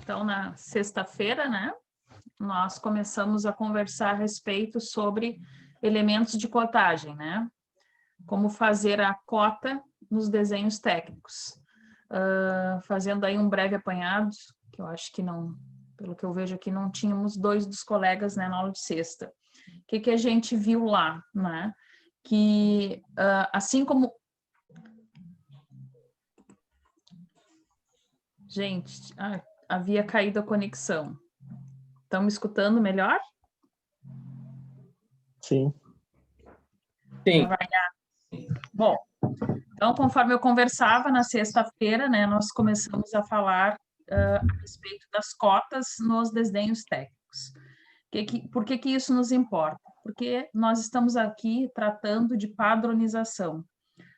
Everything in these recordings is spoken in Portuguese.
Então, na sexta-feira, né, nós começamos a conversar a respeito sobre elementos de cotagem, né? Como fazer a cota nos desenhos técnicos. Fazendo aí um breve apanhado, que eu acho que não, pelo que eu vejo aqui, não tínhamos dois dos colegas, né, na aula de sexta. O que a gente viu lá, né? Que assim como... Gente, havia caído a conexão. Estão me escutando melhor? Sim. Sim. Bom, então, conforme eu conversava na sexta-feira, né, nós começamos a falar a respeito das cotas nos desenhos técnicos. Por que isso nos importa? Porque nós estamos aqui tratando de padronização.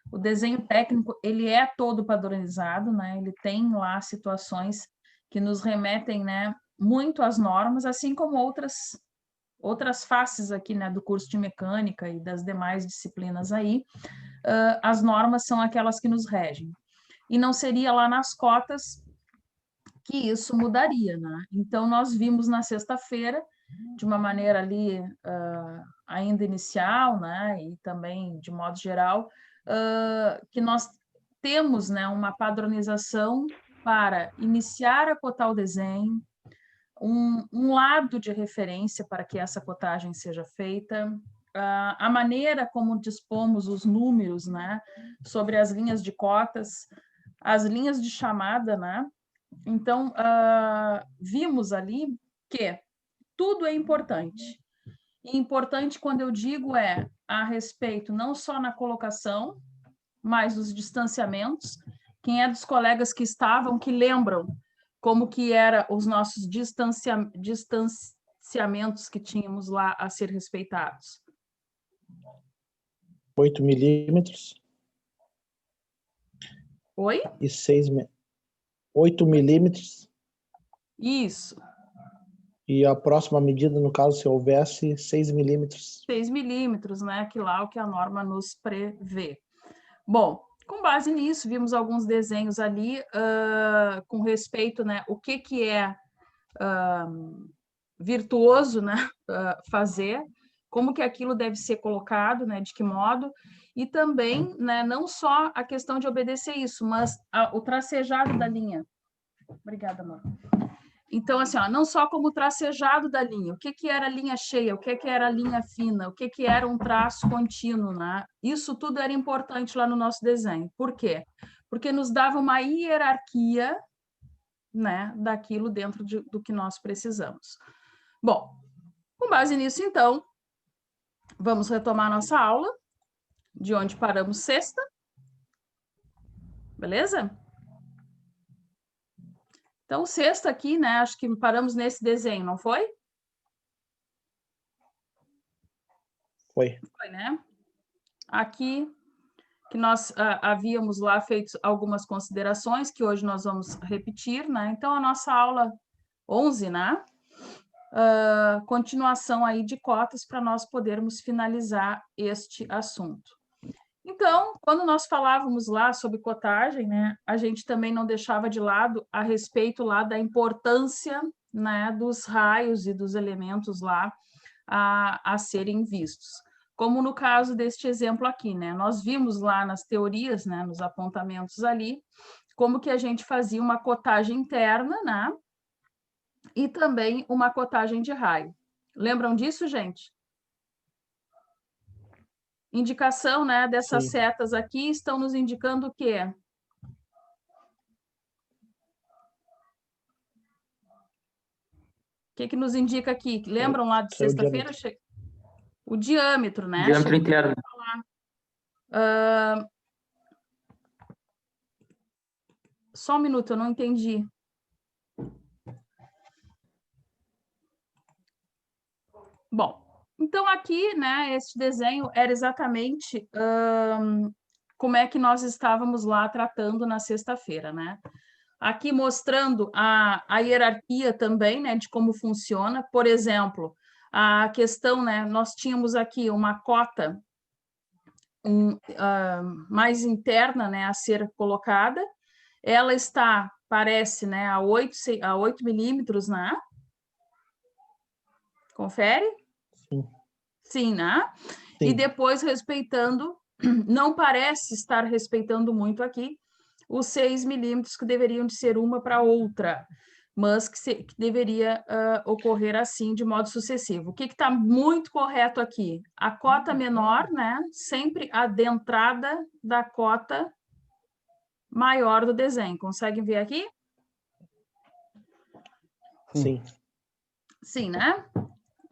O desenho técnico, ele é todo padronizado, né? Ele tem lá situações que nos remetem, né, muito às normas, assim como outras faces aqui, né, do curso de mecânica e das demais disciplinas aí. As normas são aquelas que nos regem. E não seria lá nas cotas que isso mudaria, né? Então, nós vimos na sexta-feira, de uma maneira ali ainda inicial, né, e também de modo geral, que nós temos, né, uma padronização para iniciar a cotar o desenho, um lado de referência para que essa cotagem seja feita, a maneira como dispomos os números, né, sobre as linhas de cotas, as linhas de chamada, né? Então, vimos ali que tudo é importante. E importante, quando eu digo, a respeito não só na colocação, mas dos distanciamentos. Quem é dos colegas que estavam, que lembram como que era os nossos distanciamentos que tínhamos lá a ser respeitados? 8 milímetros. Oi? E 8 milímetros. Isso. E a próxima medida, no caso, se houvesse 6 milímetros. 6 milímetros, né? Que lá é o que a norma nos prevê. Bom, com base nisso, vimos alguns desenhos ali com respeito, né? O que é virtuoso, né? Fazer, como que aquilo deve ser colocado, né? De que modo, e também, né? Não só a questão de obedecer isso, mas o tracejado da linha. Obrigada, amor. Então, assim, não só como o tracejado da linha, o que era a linha cheia, o que era a linha fina, o que era um traço contínuo, né? Isso tudo era importante lá no nosso desenho. Por quê? Porque nos dava uma hierarquia, né, daquilo dentro do que nós precisamos. Bom, com base nisso, então, vamos retomar a nossa aula, de onde paramos sexta. Beleza? Então, sexta aqui, né, acho que paramos nesse desenho, não foi? Foi. Foi, né? Aqui, que nós havíamos lá feito algumas considerações, que hoje nós vamos repetir, né? Então, a nossa aula 11, né? Continuação aí de cotas para nós podermos finalizar este assunto. Então, quando nós falávamos lá sobre cotagem, né, a gente também não deixava de lado a respeito lá da importância, né, dos raios e dos elementos lá a serem vistos. Como no caso deste exemplo aqui, né, nós vimos lá nas teorias, né, nos apontamentos ali, como que a gente fazia uma cotagem interna, né, e também uma cotagem de raio. Lembram disso, gente? Indicação, né, dessas Sim. setas aqui estão nos indicando o quê? O que nos indica aqui? Lembram lá de sexta-feira? O diâmetro, né? Diâmetro interno. Só um minuto, eu não entendi. Bom, então aqui, né, esse desenho era exatamente como é que nós estávamos lá tratando na sexta-feira, né? Aqui mostrando a hierarquia também, né, de como funciona. Por exemplo, a questão, né, nós tínhamos aqui uma cota mais interna, né, a ser colocada. Ela está parece, né, a 8 milímetros, né? Confere? Sim. Sim, né? Sim. E depois respeitando, não parece estar respeitando muito aqui, os 6 milímetros que deveriam de ser uma para outra, mas que deveria ocorrer assim, de modo sucessivo. O que está muito correto aqui? A cota menor, né? Sempre adentrada da cota maior do desenho. Conseguem ver aqui? Sim. Sim, né?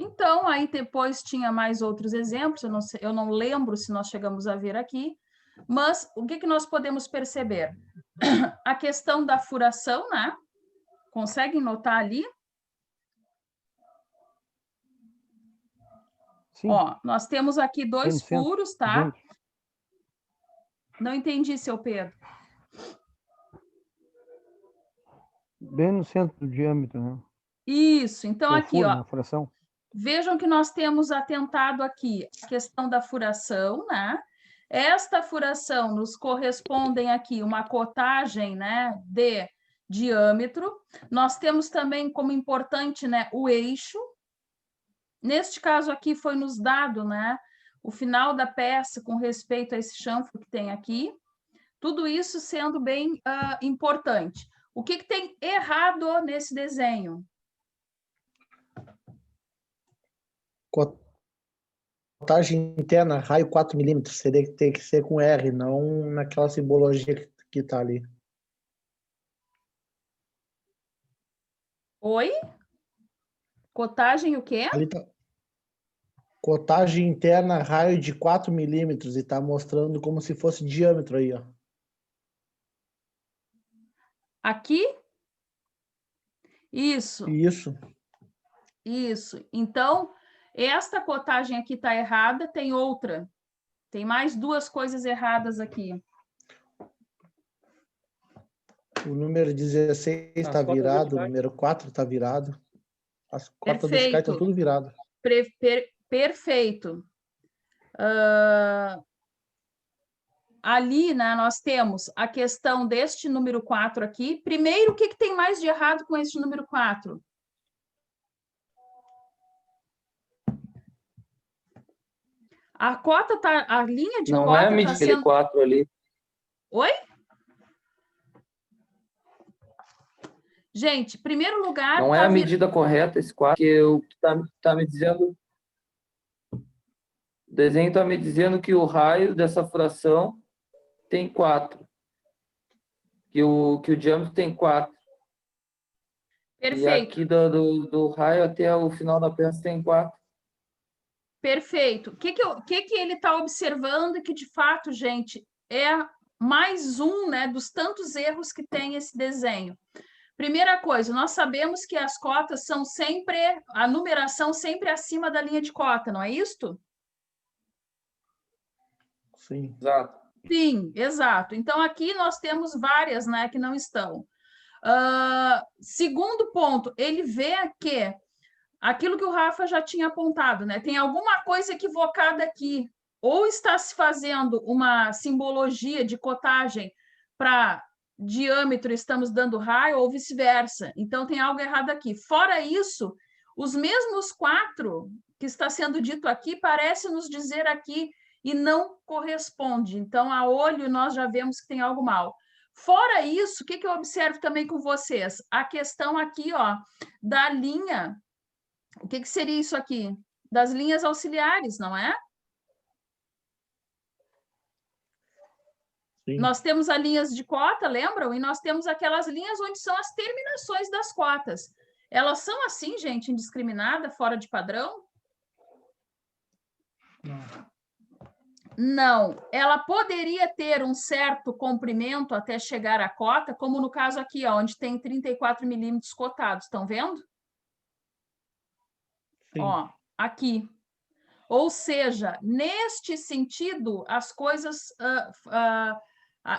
Então, aí depois tinha mais outros exemplos, eu não lembro se nós chegamos a ver aqui, mas o que nós podemos perceber? A questão da furação, né? Conseguem notar ali? Sim. Ó, nós temos aqui dois Bem no centro, furos, tá? gente. Não entendi, seu Pedro. Bem no centro do diâmetro, né? Isso, então É o aqui, furo, ó. na furação. Vejam que nós temos atentado aqui a questão da furação, né? Esta furação nos correspondem aqui uma cotagem, né, de diâmetro. Nós temos também como importante, né, o eixo. Neste caso aqui foi nos dado, né, o final da peça com respeito a esse chanfro que tem aqui. Tudo isso sendo bem importante. O que tem errado nesse desenho? Cotagem interna, raio 4 milímetros, teria que ter que ser com R, não naquela simbologia que está ali. Oi? Cotagem o quê? Ali tá. Cotagem interna, raio de 4 milímetros, e está mostrando como se fosse diâmetro aí, ó. Aqui? Isso. Isso. Isso. Então, esta cotagem aqui está errada, tem outra. Tem mais duas coisas erradas aqui. O número 16 está virado, o número 4 está virado. As cotas desse cara estão tudo virado. Perfeito. Ali, né, nós temos a questão deste número 4 aqui. Primeiro, o que tem mais de errado com este número 4? A cota tá, a linha de não cota é a está medida sendo... 4 ali. Oi? Gente, primeiro lugar... Não é a medida correta esse 4, que o que tá me dizendo... O desenho está me dizendo que o raio dessa fração tem 4. Que o diâmetro tem 4. Perfeito. E aqui do raio até o final da peça tem 4. Perfeito. O que ele está observando que, de fato, gente, é mais um, né, dos tantos erros que tem esse desenho. Primeira coisa, nós sabemos que as cotas são sempre, a numeração sempre acima da linha de cota, não é isto? Sim. Exato. Sim, exato. Então, aqui nós temos várias, né, que não estão. Segundo ponto, ele vê que aquilo que o Rafa já tinha apontado, né? Tem alguma coisa equivocada aqui. Ou está se fazendo uma simbologia de cotagem para diâmetro, estamos dando raio, ou vice-versa. Então, tem algo errado aqui. Fora isso, os mesmos 4 que está sendo dito aqui parece nos dizer aqui e não corresponde. Então, a olho, nós já vemos que tem algo mal. Fora isso, o que eu observo também com vocês? A questão aqui, ó, da linha. O que seria isso aqui? Das linhas auxiliares, não é? Sim. Nós temos as linhas de cota, lembram? E nós temos aquelas linhas onde são as terminações das cotas. Elas são assim, gente, indiscriminada, fora de padrão? Não. Ela poderia ter um certo comprimento até chegar à cota, como no caso aqui, ó, onde tem 34 milímetros cotados. Estão vendo? Sim. Ó, aqui. Ou seja, neste sentido, as coisas,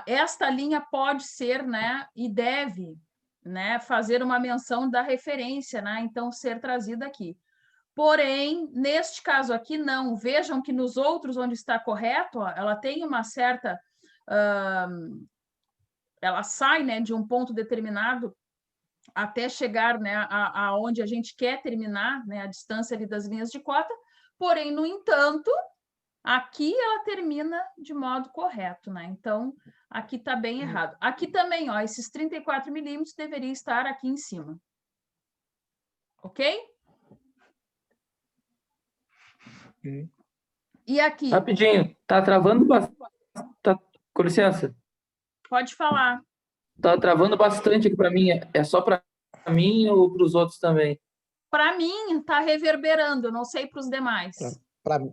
esta linha pode ser, né, e deve, né, fazer uma menção da referência, né, então ser trazida aqui. Porém, neste caso aqui, não. Vejam que nos outros, onde está correto, ó, ela tem uma certa ela sai, né, de um ponto determinado até chegar, né, aonde a gente quer terminar, né, a distância ali das linhas de cota, porém, no entanto, aqui ela termina de modo correto, né? Então, aqui está bem errado. Aqui também, ó, esses 34 milímetros deveria estar aqui em cima. Ok? E aqui? Rapidinho, tá travando bastante. Com licença. Pode falar. Tá travando bastante aqui para mim. É só para mim ou para os outros também? Para mim, está reverberando, eu não sei para os demais. Para mim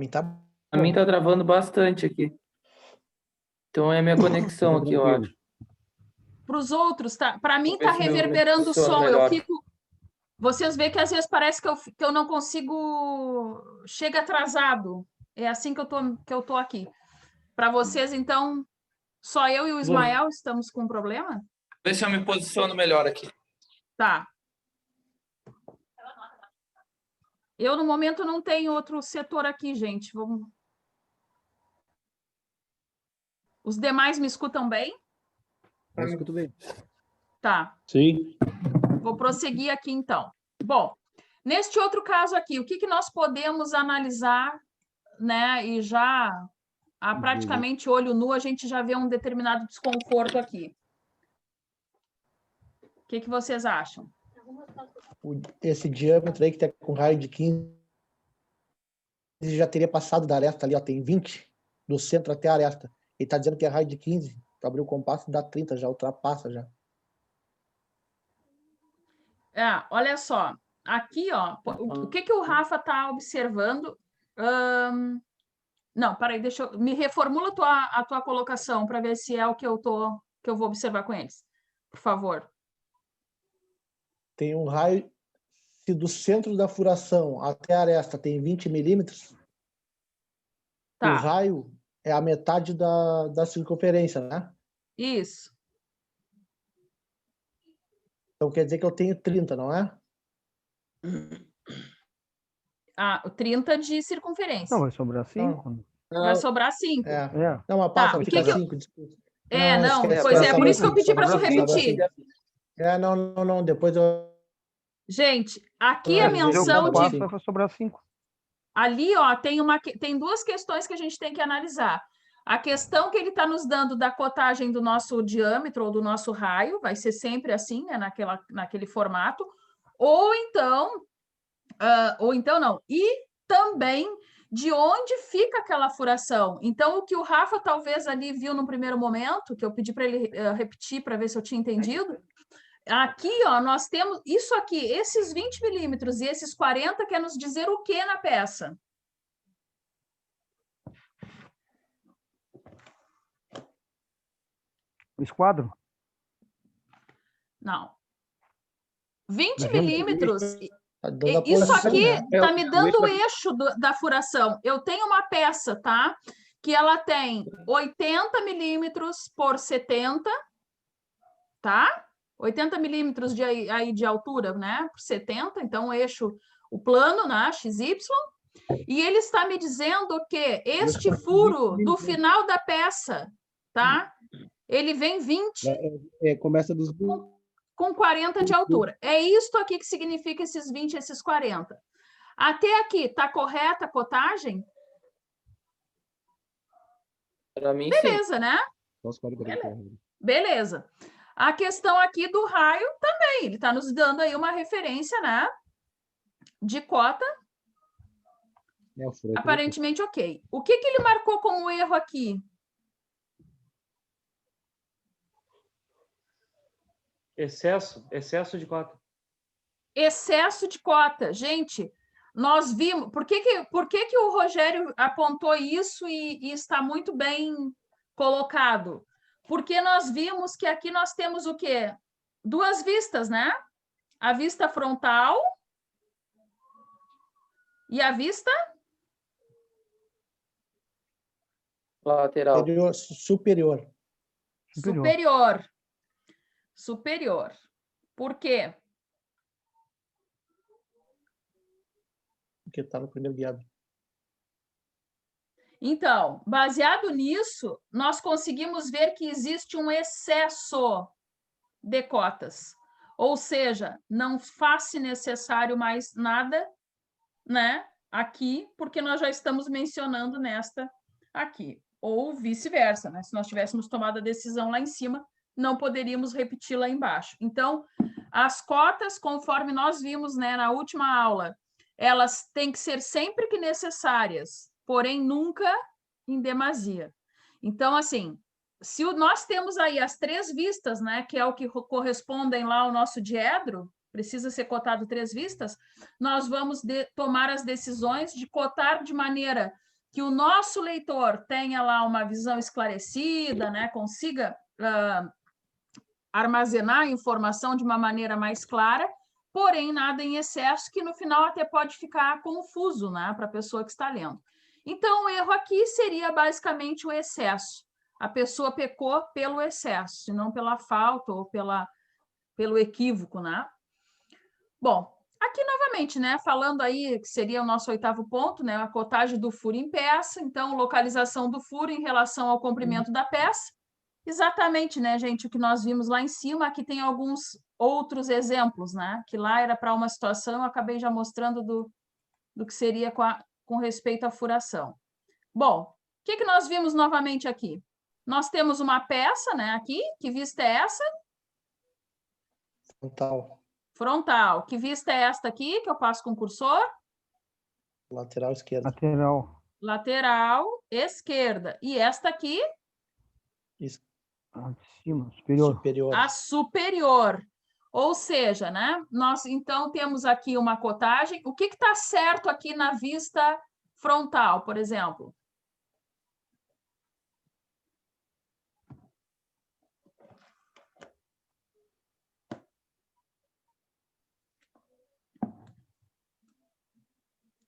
tá Para mim tá travando bastante aqui. Então é a minha conexão aqui, eu acho. Para os outros, tá? Para mim está Vamos ver se meu reverberando o funciona som. melhor. Eu fico. Vocês veem que às vezes parece que eu não consigo. Chega atrasado. É assim que eu tô aqui. Para vocês, então, só eu e o Ismael estamos com um problema? Vê se eu me posiciono melhor aqui. Tá. Eu, no momento, não tenho outro setor aqui, gente. Vamos. Os demais me escutam bem? Eu escuto bem. Tá. Sim. Vou prosseguir aqui, então. Bom, neste outro caso aqui, o que nós podemos analisar, né? E já, a praticamente olho nu, a gente já vê um determinado desconforto aqui. O que vocês acham? Esse diâmetro aí que tá com raio de 15 já teria passado da aresta ali, ó, tem 20 do centro até a aresta. Ele tá dizendo que é raio de 15, para abrir o compasso dá 30, já ultrapassa já. Olha só, aqui, ó, o que o Rafa está observando? Não, peraí, me reformula a tua colocação para ver se é o que eu vou observar com eles. Por favor. Tem um raio, se do centro da furação até a aresta tem 20 milímetros, tá. O raio é a metade da circunferência, né? Isso. Então quer dizer que eu tenho 30, não é? 30 de circunferência. Não, vai sobrar 5. Vai sobrar 5. Não, mas passa, fica 5. Pois é, por isso que eu pedi para tu repetir. Não, depois eu... Gente, aqui a menção de... Vai sobrar 5. Ali, ó, tem duas questões que a gente tem que analisar. A questão que ele está nos dando da cotagem do nosso diâmetro ou do nosso raio, vai ser sempre assim, né, naquele formato, ou então não, e também de onde fica aquela furação. Então, o que o Rafa talvez ali viu no primeiro momento, que eu pedi para ele repetir para ver se eu tinha entendido, aqui, ó, nós temos isso aqui, esses 20 milímetros e esses 40 quer nos dizer o que na peça? O esquadro? Não. 20 milímetros... Isso posição, aqui né? está me dando o eixo da furação. Eu tenho uma peça, tá? Que ela tem 80 milímetros por 70, tá? 80 milímetros de altura, né? Por 70, então o eixo, o plano, né? XY. E ele está me dizendo que este furo do final da peça, tá? Ele vem 20. Começa dos... Com 40 de altura. É isto aqui que significa esses 20 e esses 40. Até aqui, está correta a cotagem? Para mim, beleza, sim. Né? Beleza. A questão aqui do raio também. Ele está nos dando aí uma referência, né? De cota. Aparentemente, ok. O que ele marcou como erro aqui? Excesso de cota. Excesso de cota. Gente, nós vimos... Por que o Rogério apontou isso e está muito bem colocado? Porque nós vimos que aqui nós temos o quê? Duas vistas, né? A vista frontal e a vista... lateral. Superior. Por quê? Porque está no primeiro diâmetro. Então, baseado nisso, nós conseguimos ver que existe um excesso de cotas. Ou seja, não faz-se necessário mais nada, né, aqui, porque nós já estamos mencionando nesta aqui. Ou vice-versa, né? Se nós tivéssemos tomado a decisão lá em cima, não poderíamos repetir lá embaixo. Então, as cotas, conforme nós vimos, né, na última aula, elas têm que ser sempre que necessárias, porém nunca em demasia. Então, assim, se nós temos aí as 3 vistas, né, que é o que correspondem lá ao nosso diedro, precisa ser cotado 3 vistas, nós vamos tomar as decisões de cotar de maneira que o nosso leitor tenha lá uma visão esclarecida, né, consiga armazenar a informação de uma maneira mais clara, porém nada em excesso, que no final até pode ficar confuso, né, para a pessoa que está lendo. Então, o erro aqui seria basicamente o excesso. A pessoa pecou pelo excesso, e não pela falta ou pelo equívoco, né? Bom, aqui novamente, né, falando aí que seria o nosso 8º ponto, né, a cotagem do furo em peça, então localização do furo em relação ao comprimento da peça. Exatamente, né, gente, o que nós vimos lá em cima, aqui tem alguns outros exemplos, né, que lá era para uma situação, eu acabei já mostrando do que seria com respeito à furação. Bom, o que nós vimos novamente aqui? Nós temos uma peça, né, aqui, que vista é essa? Frontal. Frontal. Que vista é esta aqui, que eu passo com o cursor? Lateral esquerda. Lateral. Lateral esquerda. E esta aqui? Isso. Acima, superior. Superior. A superior. Ou seja, né, nós então temos aqui uma cotagem. O que está certo aqui na vista frontal, por exemplo?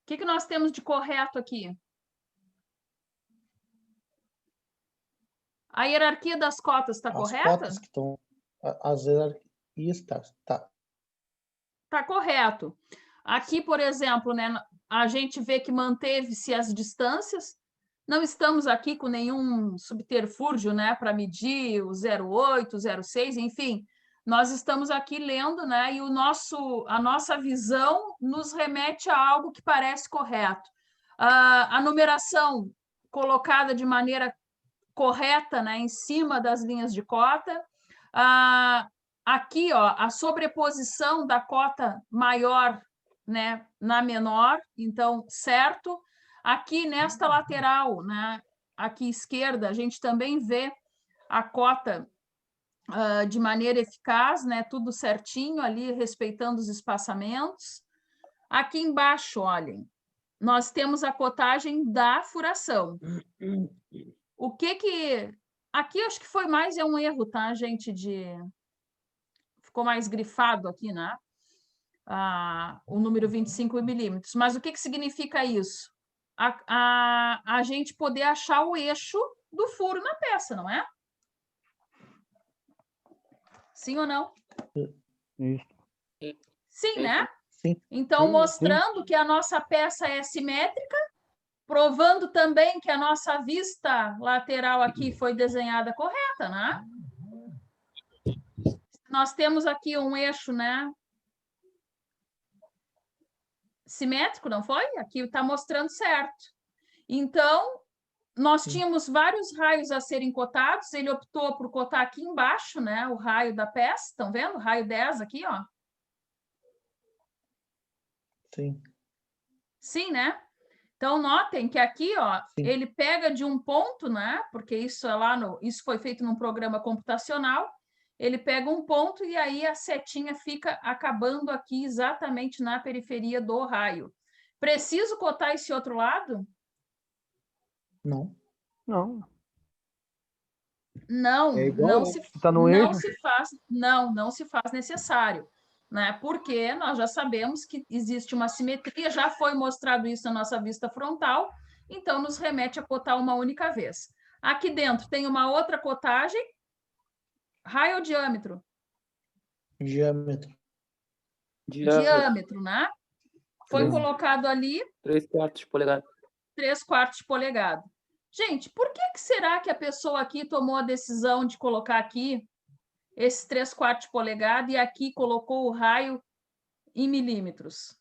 O que nós temos de correto aqui? A hierarquia das cotas está correta? As cotas que estão... As hierarquias, tá. Tá correto. Aqui, por exemplo, né, a gente vê que manteve-se as distâncias. Não estamos aqui com nenhum subterfúgio, né, para medir o 0,8, 0,6, enfim. Nós estamos aqui lendo, né, e a nossa visão nos remete a algo que parece correto. A numeração colocada de maneira correta, né, em cima das linhas de cota. Aqui, ó, a sobreposição da cota maior, né, na menor, então, certo. Aqui, nesta lateral, né, aqui esquerda, a gente também vê a cota de maneira eficaz, né, tudo certinho ali, respeitando os espaçamentos. Aqui embaixo, olhem, nós temos a cotagem da furação. O que... Aqui, acho que foi mais um erro, tá, gente, ficou mais grifado aqui, né? O número 25 milímetros. Mas o que significa isso? A gente poder achar o eixo do furo na peça, não é? Sim ou não? Isso. Sim, né? Sim. Então, mostrando que a nossa peça é simétrica, provando também que a nossa vista lateral aqui foi desenhada correta, né? Nós temos aqui um eixo, né, simétrico, não foi? Aqui está mostrando certo. Então, nós tínhamos vários raios a serem cotados, ele optou por cotar aqui embaixo, né, o raio da peça, estão vendo? O raio 10 aqui, ó. Sim. Sim, né? Então, notem que aqui, ó, ele pega de um ponto, né, porque isso isso foi feito num programa computacional, ele pega um ponto e aí a setinha fica acabando aqui exatamente na periferia do raio. Preciso cotar esse outro lado? Não. Não. Não, É igual, não, né? não se faz necessário, né? Porque nós já sabemos que existe uma simetria, já foi mostrado isso na nossa vista frontal, então nos remete a cotar uma única vez. Aqui dentro tem uma outra cotagem, raio ou diâmetro? Diâmetro. Diâmetro, né? Foi colocado ali 3/4 de polegada. 3/4 de polegada. Gente, por que será que a pessoa aqui tomou a decisão de colocar aqui esses 3/4 de polegada e aqui colocou o raio em milímetros?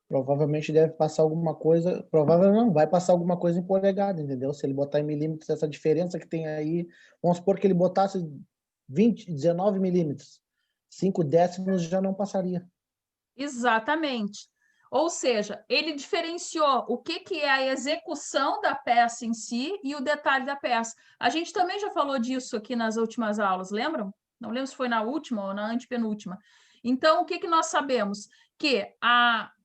Provavelmente deve passar alguma coisa, provavelmente não, vai passar alguma coisa em polegada, entendeu? Se ele botar em milímetros, essa diferença que tem aí, vamos supor que ele botasse 19 milímetros, 5 décimos já não passaria. Exatamente. Ou seja, ele diferenciou o que é a execução da peça em si e o detalhe da peça. A gente também já falou disso aqui nas últimas aulas, lembram? Não lembro se foi na última ou na antepenúltima. Então, o que nós sabemos? Que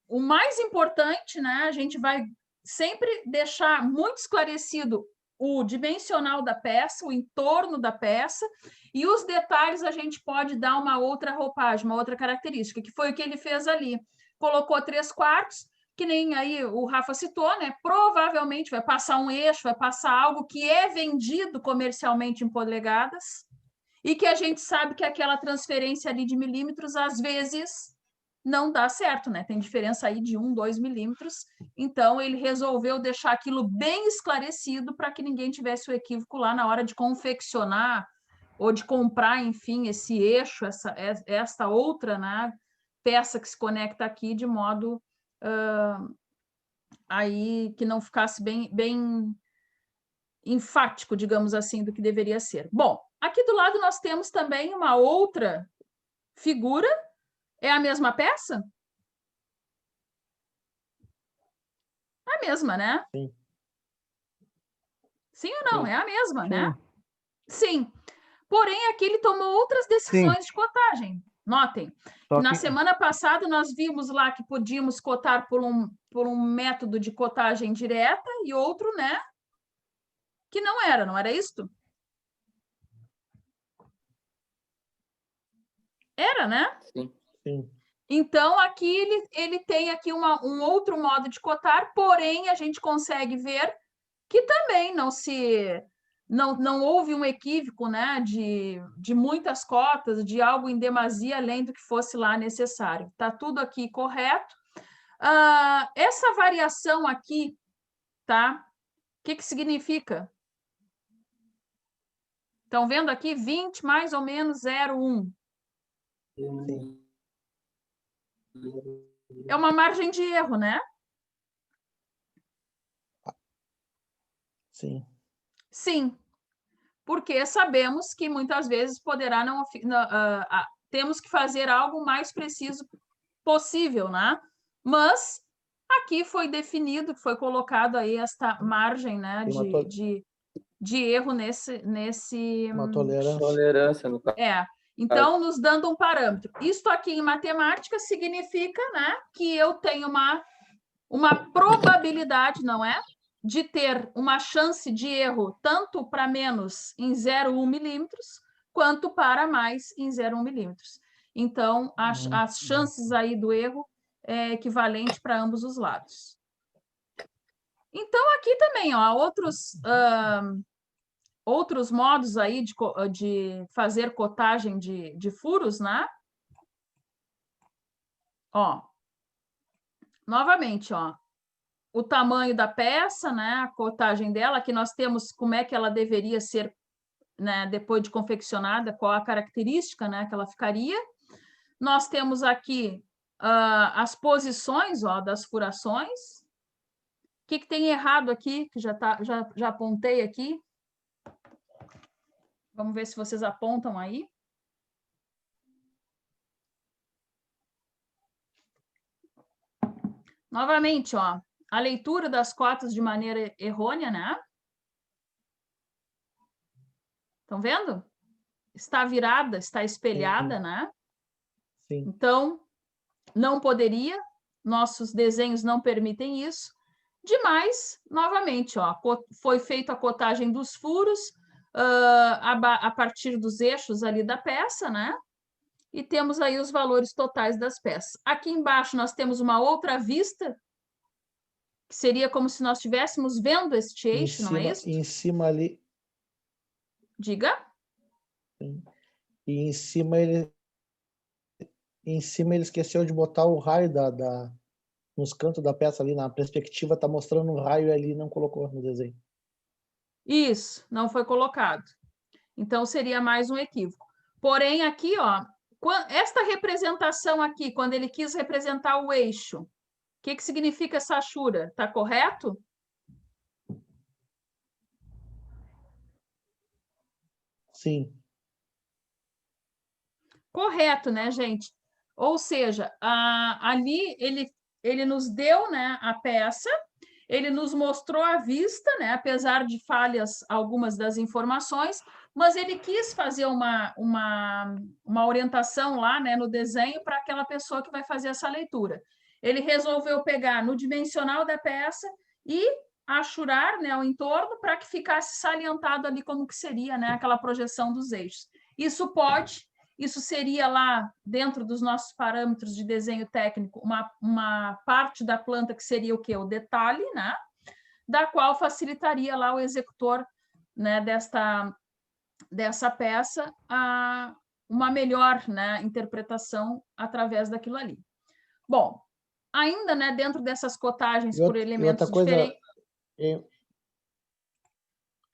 o mais importante, né, a gente vai sempre deixar muito esclarecido o dimensional da peça, o entorno da peça, e os detalhes a gente pode dar uma outra roupagem, uma outra característica, que foi o que ele fez ali. Colocou 3/4, que nem aí o Rafa citou, né? Provavelmente vai passar um eixo, vai passar algo que é vendido comercialmente em polegadas, e que a gente sabe que aquela transferência ali de milímetros, às vezes, não dá certo, né? Tem diferença aí de 1, 2 milímetros. Então, ele resolveu deixar aquilo bem esclarecido para que ninguém tivesse o equívoco lá na hora de confeccionar ou de comprar, enfim, esse eixo, essa outra, né, peça que se conecta aqui de modo aí que não ficasse bem enfático, digamos assim, do que deveria ser. Bom, aqui do lado nós temos também uma outra figura. É a mesma peça? É a mesma, né? Sim. Sim ou não? Sim. É a mesma, Sim. né? Sim. Porém, aqui ele tomou outras decisões de cotagem. Notem, Só na que semana passada nós vimos lá que podíamos cotar por um método de cotagem direta e outro, né? Que não era isto? Era, né? Sim. Sim. Então, aqui ele tem aqui um outro modo de cotar, porém, a gente consegue ver que também não houve um equívoco, né, de muitas cotas, de algo em demasia além do que fosse lá necessário. Está tudo aqui correto. Essa variação aqui, tá? O que significa? Estão vendo aqui 20 mais ou menos 0,1. Sim. É uma margem de erro, né? Sim. Sim, porque sabemos que muitas vezes poderá temos que fazer algo mais preciso possível, né? Mas aqui foi definido, foi colocado aí esta margem, né, Tem de erro nesse uma tolerância. Tolerância, no caso. Então, nos dando um parâmetro. Isto aqui em matemática significa, né, que eu tenho uma probabilidade, não é? De ter uma chance de erro tanto para menos em 0,1 milímetros, quanto para mais em 0,1 milímetros. Então, as chances aí do erro é equivalente para ambos os lados. Então, aqui também, ó, outros modos aí de fazer cotagem de furos, né? Ó, novamente, ó, o tamanho da peça, né, a cotagem dela, que nós temos como é que ela deveria ser, né, depois de confeccionada, qual a característica, né, que ela ficaria. Nós temos aqui as posições, ó, das furações. O que tem errado aqui, que já apontei aqui? Vamos ver se vocês apontam aí. Novamente, ó, a leitura das cotas de maneira errônea, né? Estão vendo? Está virada, está espelhada, Sim. né? Sim. Então, não poderia, nossos desenhos não permitem isso. Demais, novamente, ó, foi feita a cotagem dos furos a partir dos eixos ali da peça, né? E temos aí os valores totais das peças. Aqui embaixo nós temos uma outra vista, que seria como se nós estivéssemos vendo este eixo, não é isso? Em cima ali. Diga. Sim. E em cima ele esqueceu de botar o raio nos cantos da peça ali, na perspectiva, está mostrando um raio ali, não colocou no desenho. Isso, não foi colocado. Então, seria mais um equívoco. Porém, aqui, ó, esta representação aqui, quando ele quis representar o eixo, o que significa essa achura? Está correto? Sim. Correto, né, gente? Ou seja, ali ele nos deu, né, a peça, ele nos mostrou à vista, né, apesar de falhas algumas das informações, mas ele quis fazer uma orientação lá, né, no desenho para aquela pessoa que vai fazer essa leitura. Ele resolveu pegar no dimensional da peça e achurar, né, o entorno para que ficasse salientado ali como que seria, né, aquela projeção dos eixos. Isso seria lá, dentro dos nossos parâmetros de desenho técnico, uma parte da planta que seria o quê? O detalhe, né? Da qual facilitaria lá o executor, né, dessa peça uma melhor, né, interpretação através daquilo ali. Bom, ainda, né, dentro dessas cotagens por elementos diferentes...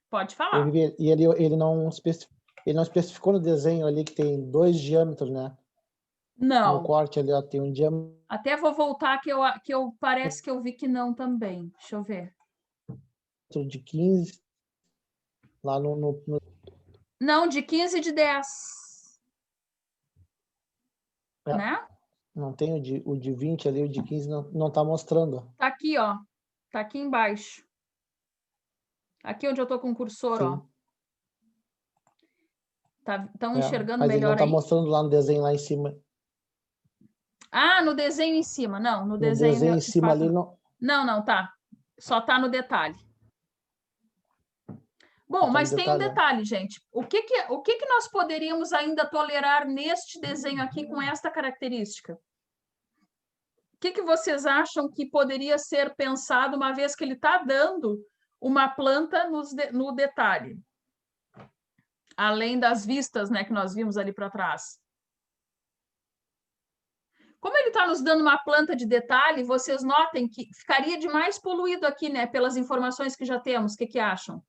Pode falar. E ele não especificou no desenho ali que tem 2 diâmetros, né? Não. No corte ali, ó, tem um diâmetro. Até vou voltar que eu parece que eu vi que não também. Deixa eu ver. De 15 lá no... Não, de 15 e de 10. Né? Não tem o de 20 ali, o de 15 não tá mostrando. Tá aqui, ó. Tá aqui embaixo. Aqui onde eu tô com o cursor, Sim. ó. Estão enxergando mas melhor ele não tá aí? mostrando lá no desenho lá em cima. Ah, no desenho em cima. Não, no No desenho desenho em de cima fato, ali não. Não, tá. Só tá no detalhe. Bom, mas tem um detalhe, gente. O que nós poderíamos ainda tolerar neste desenho aqui com esta característica? O que vocês acham que poderia ser pensado, uma vez que ele está dando uma planta no detalhe? Além das vistas, né, que nós vimos ali para trás. Como ele está nos dando uma planta de detalhe, vocês notem que ficaria demais poluído aqui, né, pelas informações que já temos. O que acham?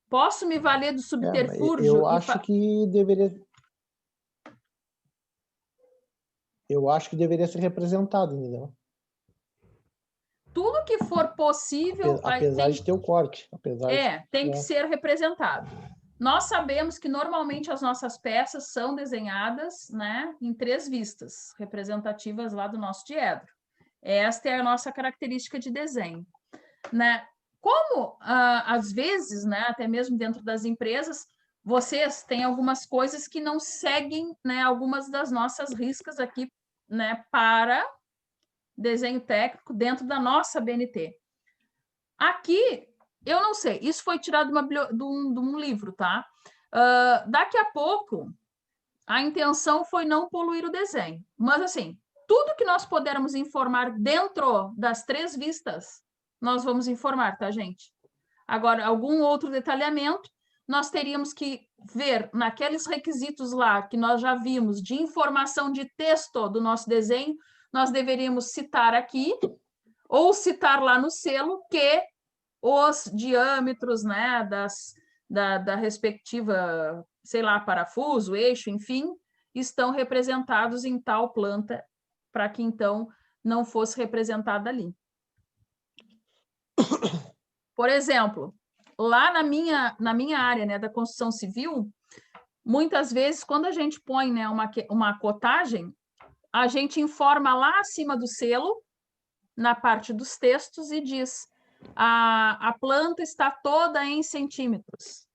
Posso me valer do subterfúgio? Eu acho que deveria... Eu acho que deveria ser representado, entendeu? Tudo que for possível... Apesar de ter o corte. Tem que ser representado. Nós sabemos que, normalmente, as nossas peças são desenhadas, né, em 3 vistas, representativas lá do nosso diedro. Esta é a nossa característica de desenho. Né? Como, às vezes, né, até mesmo dentro das empresas, vocês têm algumas coisas que não seguem, né, algumas das nossas riscas aqui, né, para desenho técnico dentro da nossa BNT. Aqui, eu não sei, isso foi tirado de um livro, tá? Daqui a pouco, a intenção foi não poluir o desenho. Mas, assim, tudo que nós pudermos informar dentro das 3 vistas, nós vamos informar, tá, gente? Agora, algum outro detalhamento, nós teríamos que ver naqueles requisitos lá que nós já vimos de informação de texto do nosso desenho, nós deveríamos citar aqui, ou citar lá no selo, que os diâmetros, né, da respectiva, sei lá, parafuso, eixo, enfim, estão representados em tal planta, para que, então, não fosse representada ali. Por exemplo, lá na minha área, né, da construção civil, muitas vezes, quando a gente põe, né, uma cotagem, a gente informa lá acima do selo, na parte dos textos, e diz: a planta está toda em centímetros.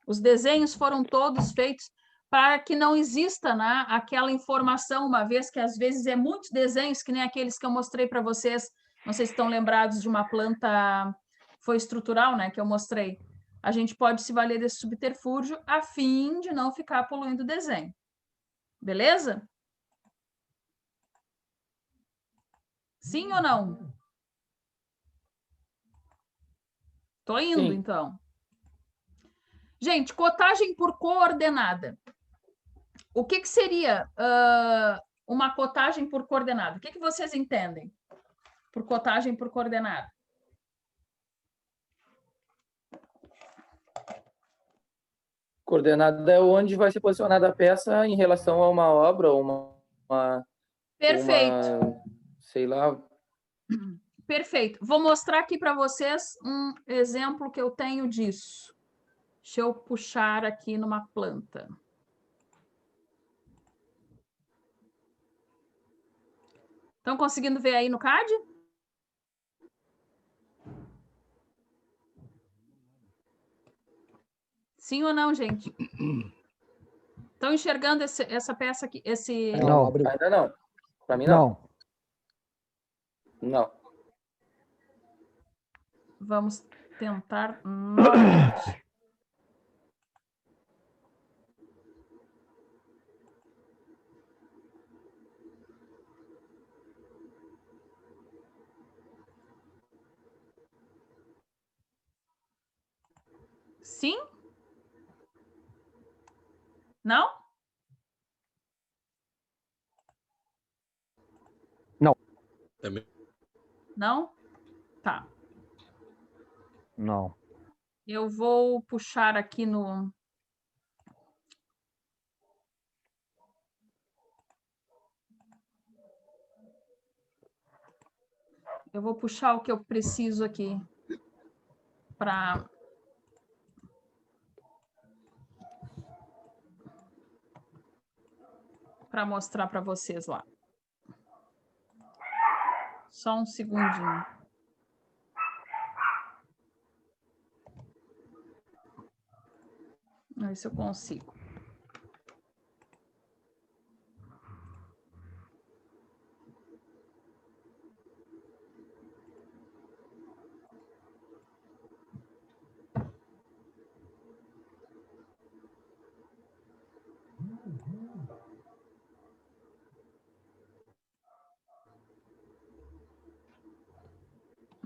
Os desenhos foram todos feitos para que não exista, né, aquela informação, uma vez que às vezes é muitos desenhos, que nem aqueles que eu mostrei para vocês, não sei se estão lembrados de uma planta, foi estrutural, né, que eu mostrei. A gente pode se valer desse subterfúgio a fim de não ficar poluindo o desenho. Beleza? Sim ou não? Tô indo, Sim. então. Gente, cotagem por coordenada. o que seria uma cotagem por coordenada? O que vocês entendem por cotagem por coordenada? Coordenada é onde vai ser posicionada a peça em relação a uma obra ou Perfeito. sei lá. Perfeito. Vou mostrar aqui para vocês um exemplo que eu tenho disso. Deixa eu puxar aqui numa planta. Estão conseguindo ver aí no CAD? Sim ou não, gente? Estão enxergando essa peça aqui? Não. Ainda não. Para mim, não. Não. Vamos tentar novamente. Sim? Não? Não. Não? Tá. Não. Eu vou puxar aqui no... Eu vou puxar o que eu preciso aqui para mostrar para vocês lá. Só um segundinho. Vamos ver se eu consigo.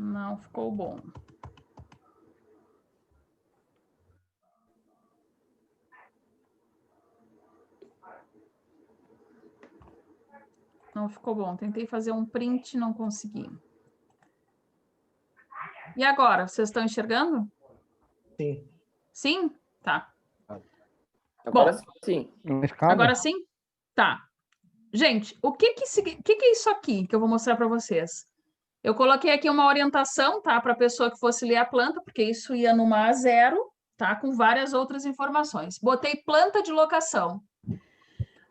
Não ficou bom. Não ficou bom. Tentei fazer um print, não consegui. E agora? Vocês estão enxergando? Sim. Sim? Tá. Agora Bom, sim. Agora sim? Tá. Gente, o que é isso aqui que eu vou mostrar para vocês? Eu coloquei aqui uma orientação, tá? Para a pessoa que fosse ler a planta, porque isso ia numa A0, tá? Com várias outras informações. Botei planta de locação.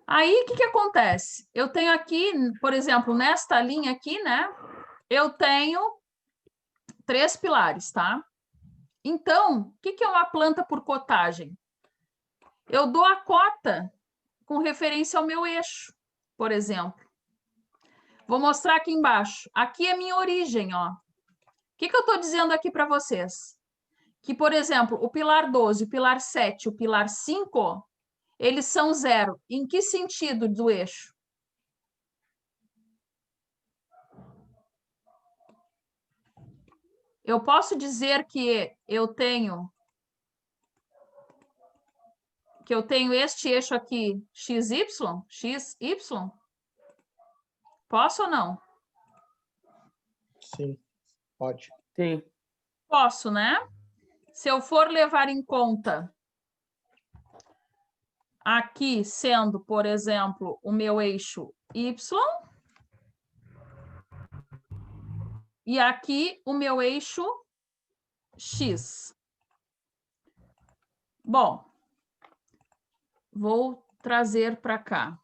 Aí, o que acontece? Eu tenho aqui, por exemplo, nesta linha aqui, né? Eu tenho 3 pilares, tá? Então, o que é uma planta por cotagem? Eu dou a cota com referência ao meu eixo, por exemplo. Vou mostrar aqui embaixo. Aqui é minha origem, ó. O que eu estou dizendo aqui para vocês? Que, por exemplo, o pilar 12, o pilar 7, o pilar 5, eles são 0. Em que sentido do eixo? Eu posso dizer que eu tenho este eixo aqui, XY? XY? Posso ou não? Sim, pode. Sim. Posso, né? Se eu for levar em conta aqui sendo, por exemplo, o meu eixo Y e aqui o meu eixo X. Bom, vou trazer para cá.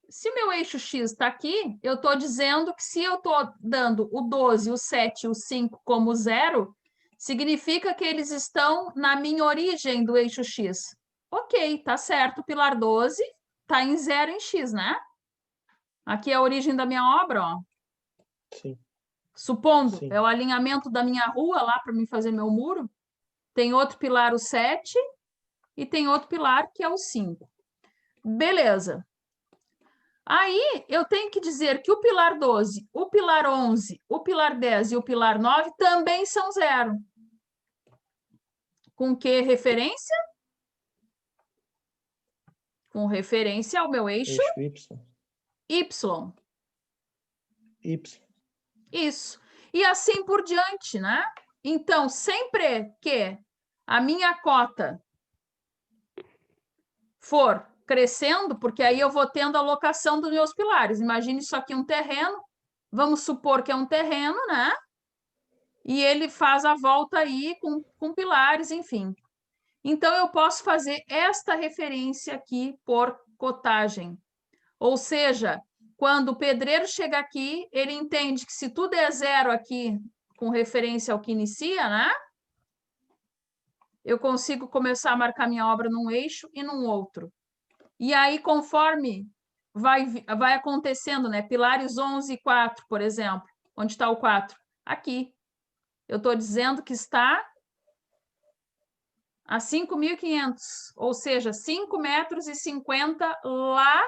Se o meu eixo X está aqui, eu estou dizendo que se eu estou dando o 12, o 7 e o 5 como 0, significa que eles estão na minha origem do eixo X. Ok, tá certo, o pilar 12 está em 0 em X, né? Aqui é a origem da minha obra, ó. Sim. Supondo, Sim. é o alinhamento da minha rua lá para mim fazer meu muro. Tem outro pilar, o 7, e tem outro pilar que é o 5. Beleza. Aí, eu tenho que dizer que o pilar 12, o pilar 11, o pilar 10 e o pilar 9 também são 0. Com que referência? com referência ao meu eixo Y. Y. Y. Isso. E assim por diante, né? Então, sempre que a minha cota for crescendo, porque aí eu vou tendo a locação dos meus pilares. Imagine isso aqui um terreno, vamos supor que é um terreno, né? E ele faz a volta aí com pilares, enfim. Então, eu posso fazer esta referência aqui por cotagem. Ou seja, quando o pedreiro chega aqui, ele entende que se tudo é zero aqui, com referência ao que inicia, né? Eu consigo começar a marcar minha obra num eixo e num outro. E aí, conforme vai acontecendo, né? Pilares 11 e 4, por exemplo. Onde está o 4? Aqui. Eu estou dizendo que está a 5.500, ou seja, 5,50 metros lá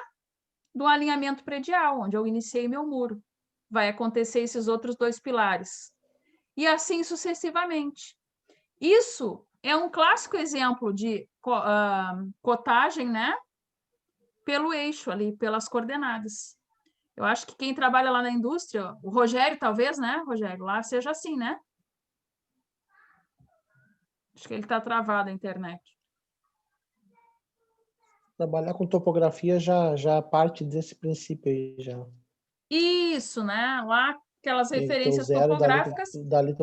do alinhamento predial, onde eu iniciei meu muro. Vai acontecer esses outros 2 pilares. E assim sucessivamente. Isso é um clássico exemplo de cotagem, né? Pelo eixo ali, pelas coordenadas. Eu acho que quem trabalha lá na indústria, o Rogério talvez, né, Rogério? Lá seja assim, né? Acho que ele está travado a internet. Trabalhar com topografia já parte desse princípio aí, já. Isso, né? Lá, aquelas Tem que ter o referências zero topográficas. dali.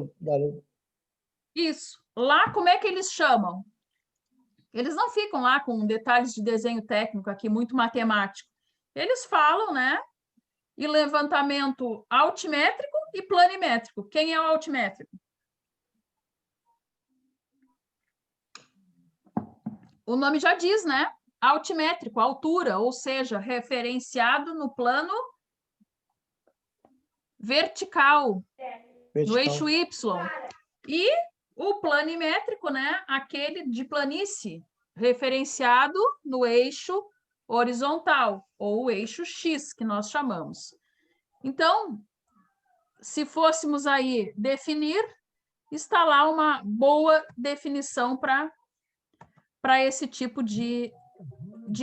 Isso. Lá, como é que eles chamam? Eles não ficam lá com detalhes de desenho técnico aqui, muito matemático. Eles falam, né? E levantamento altimétrico e planimétrico. Quem é o altimétrico? O nome já diz, né? Altimétrico, altura, ou seja, referenciado no plano vertical. No eixo Y. E o planimétrico, né? Aquele de planície, referenciado no eixo horizontal, ou o eixo X, que nós chamamos. Então, se fôssemos aí definir, está lá uma boa definição para esse tipo de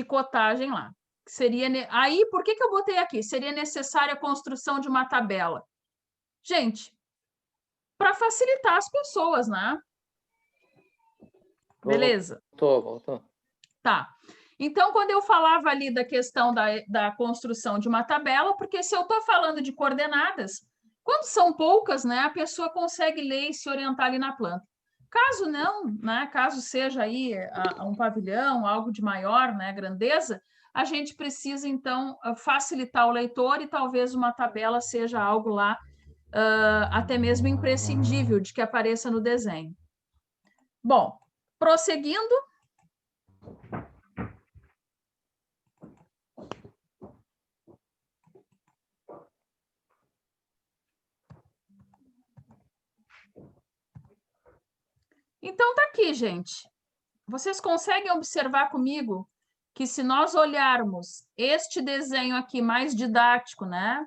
cotagem lá. Seria aí, por que eu botei aqui? Seria necessária a construção de uma tabela. Gente, para facilitar as pessoas, né? Beleza? Voltou. Tá. Então, quando eu falava ali da questão da construção de uma tabela, porque se eu estou falando de coordenadas, quando são poucas, né, a pessoa consegue ler e se orientar ali na planta. Caso não, né, caso seja aí um pavilhão, algo de maior, né, grandeza, a gente precisa, então, facilitar o leitor e talvez uma tabela seja algo lá até mesmo imprescindível de que apareça no desenho. Bom, prosseguindo. Então, tá aqui, gente. Vocês conseguem observar comigo que se nós olharmos este desenho aqui mais didático, né?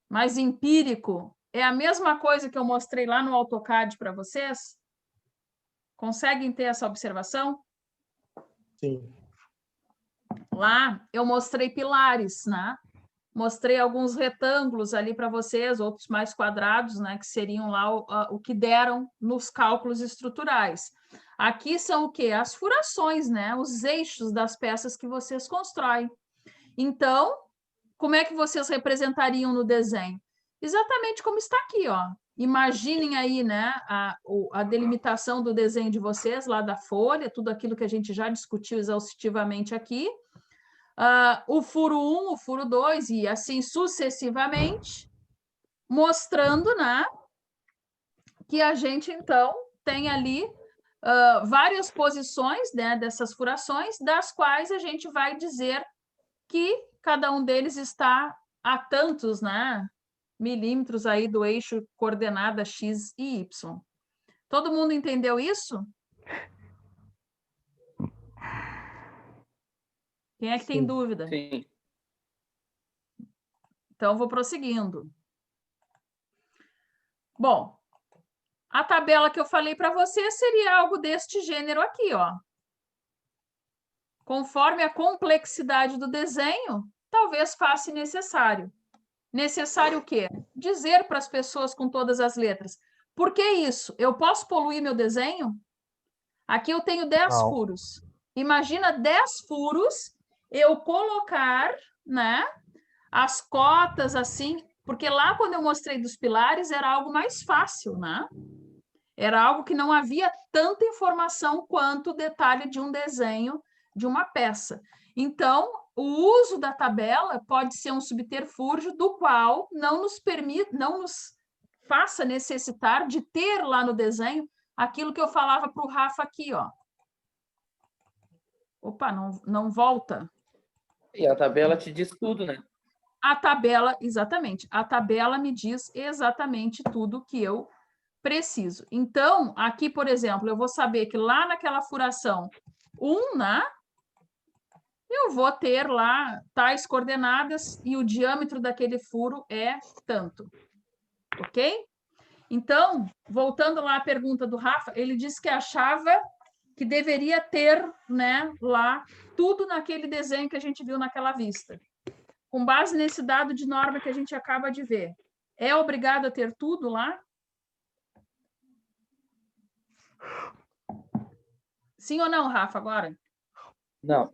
Mais empírico, é a mesma coisa que eu mostrei lá no AutoCAD para vocês? Conseguem ter essa observação? Sim. Lá eu mostrei pilares, né? Mostrei alguns retângulos ali para vocês, outros mais quadrados, né? Que seriam lá o que deram nos cálculos estruturais. Aqui são o quê? As furações, né? Os eixos das peças que vocês constroem. Então, como é que vocês representariam no desenho? Exatamente como está aqui, ó. Imaginem aí, né, a delimitação do desenho de vocês, lá da folha, tudo aquilo que a gente já discutiu exaustivamente aqui. O furo 1, o furo 2 e assim sucessivamente, mostrando, né, que a gente, então, tem ali várias posições, né, dessas furações, das quais a gente vai dizer que cada um deles está a tantos, né, milímetros aí do eixo coordenada X e Y. Todo mundo entendeu isso? Quem é que tem dúvida? Sim. Então, vou prosseguindo. Bom, a tabela que eu falei para você seria algo deste gênero aqui, ó. Conforme a complexidade do desenho, talvez faça necessário. Necessário o quê? Dizer para as pessoas com todas as letras. Por que isso? Eu posso poluir meu desenho? Aqui eu tenho 10 Não. furos. Imagina 10 furos, eu colocar, né, as cotas assim, porque lá quando eu mostrei dos pilares era algo mais fácil, né? Era algo que não havia tanta informação quanto o detalhe de um desenho de uma peça. Então, o uso da tabela pode ser um subterfúgio do qual não nos faça necessitar de ter lá no desenho aquilo que eu falava para o Rafa aqui, ó. Opa, não volta. E a tabela te diz tudo, né? A tabela, exatamente. A tabela me diz exatamente tudo que eu preciso. Então, aqui, por exemplo, eu vou saber que lá naquela furação 1, né? Eu vou ter lá tais coordenadas e o diâmetro daquele furo é tanto. Ok? Então, voltando lá à pergunta do Rafa, ele disse que achava que deveria ter, né, lá tudo naquele desenho que a gente viu naquela vista. Com base nesse dado de norma que a gente acaba de ver, é obrigado a ter tudo lá? Sim ou não, Rafa, agora? Não.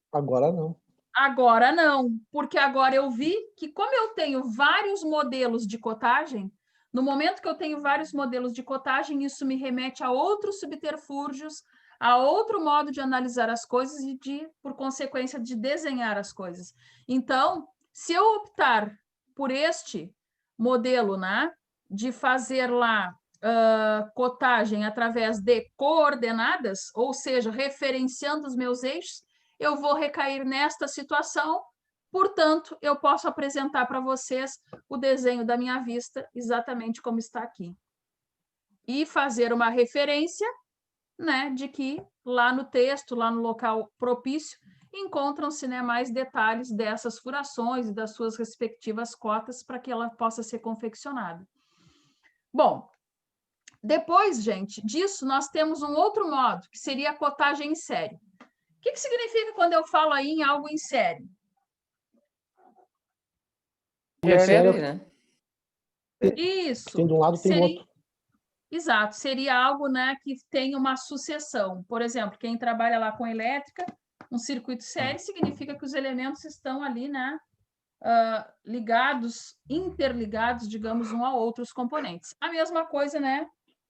Agora não. Agora não, porque agora eu vi que como eu tenho vários modelos de cotagem, no momento que eu tenho vários modelos de cotagem, isso me remete a outros subterfúgios, a outro modo de analisar as coisas e, por consequência, de desenhar as coisas. Então, se eu optar por este modelo, né, de fazer lá cotagem através de coordenadas, ou seja, referenciando os meus eixos, eu vou recair nesta situação, portanto, eu posso apresentar para vocês o desenho da minha vista exatamente como está aqui. E fazer uma referência, né, de que lá no texto, lá no local propício, encontram-se, né, mais detalhes dessas furações e das suas respectivas cotas para que ela possa ser confeccionada. Bom, depois, gente, disso nós temos um outro modo, que seria a cotagem em série. O que significa quando eu falo aí em algo em série? Refere, né? Isso. Tem de um lado, tem do outro. Exato, seria algo, né, que tem uma sucessão. Por exemplo, quem trabalha lá com elétrica, um circuito série significa que os elementos estão ali, né, ligados, interligados, digamos, um a outros componentes. A mesma coisa, né,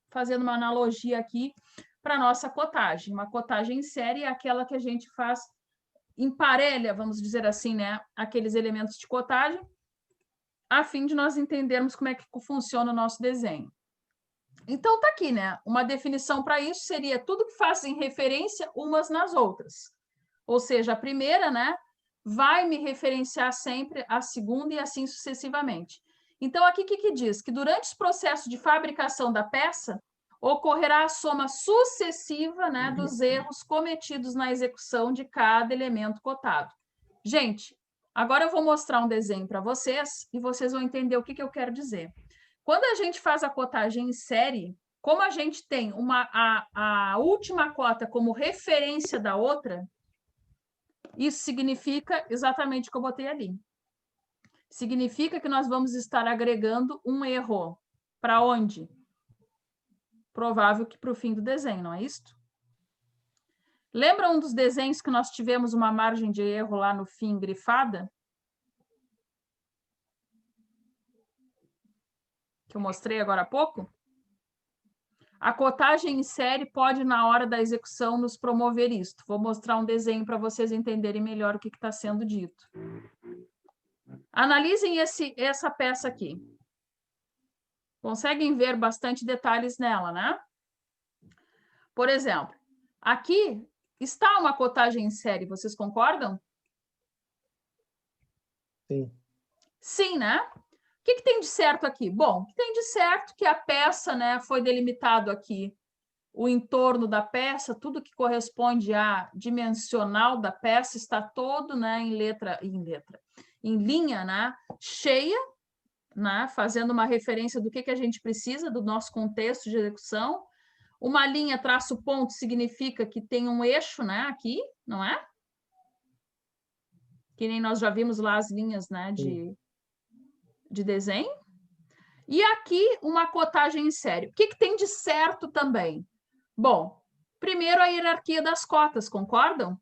fazendo uma analogia aqui para a nossa cotagem. Uma cotagem em série é aquela que a gente faz, emparelha, vamos dizer assim, né, aqueles elementos de cotagem, a fim de nós entendermos como é que funciona o nosso desenho. Então, tá aqui, né? Uma definição para isso seria tudo que fazem referência umas nas outras. Ou seja, a primeira, né, vai me referenciar sempre a segunda e assim sucessivamente. Então, aqui o que diz? Que durante os processos de fabricação da peça, ocorrerá a soma sucessiva, né, dos erros cometidos na execução de cada elemento cotado. Gente, agora eu vou mostrar um desenho para vocês e vocês vão entender o que eu quero dizer. Quando a gente faz a cotagem em série, como a gente tem a última cota como referência da outra, isso significa exatamente o que eu botei ali. Significa que nós vamos estar agregando um erro. Para onde? Provável que para o fim do desenho, não é isto? Lembra um dos desenhos que nós tivemos uma margem de erro lá no fim grifada? Que eu mostrei agora há pouco? A cotagem em série pode, na hora da execução, nos promover isto. Vou mostrar um desenho para vocês entenderem melhor o que está sendo dito. Analisem essa peça aqui. Conseguem ver bastante detalhes nela, né? Por exemplo, aqui está uma cotagem em série, vocês concordam? Sim. Sim, né? O que tem de certo aqui? Bom, tem de certo que a peça, né, foi delimitado aqui o entorno da peça, tudo que corresponde à dimensional da peça está todo, né, em linha, né, cheia, né, fazendo uma referência do que a gente precisa do nosso contexto de execução. Uma linha traço ponto significa que tem um eixo, né, aqui, não é? que nem nós já vimos lá as linhas, né, de desenho. E aqui uma cotagem em série. O que tem de certo também? Bom, primeiro a hierarquia das cotas, concordam?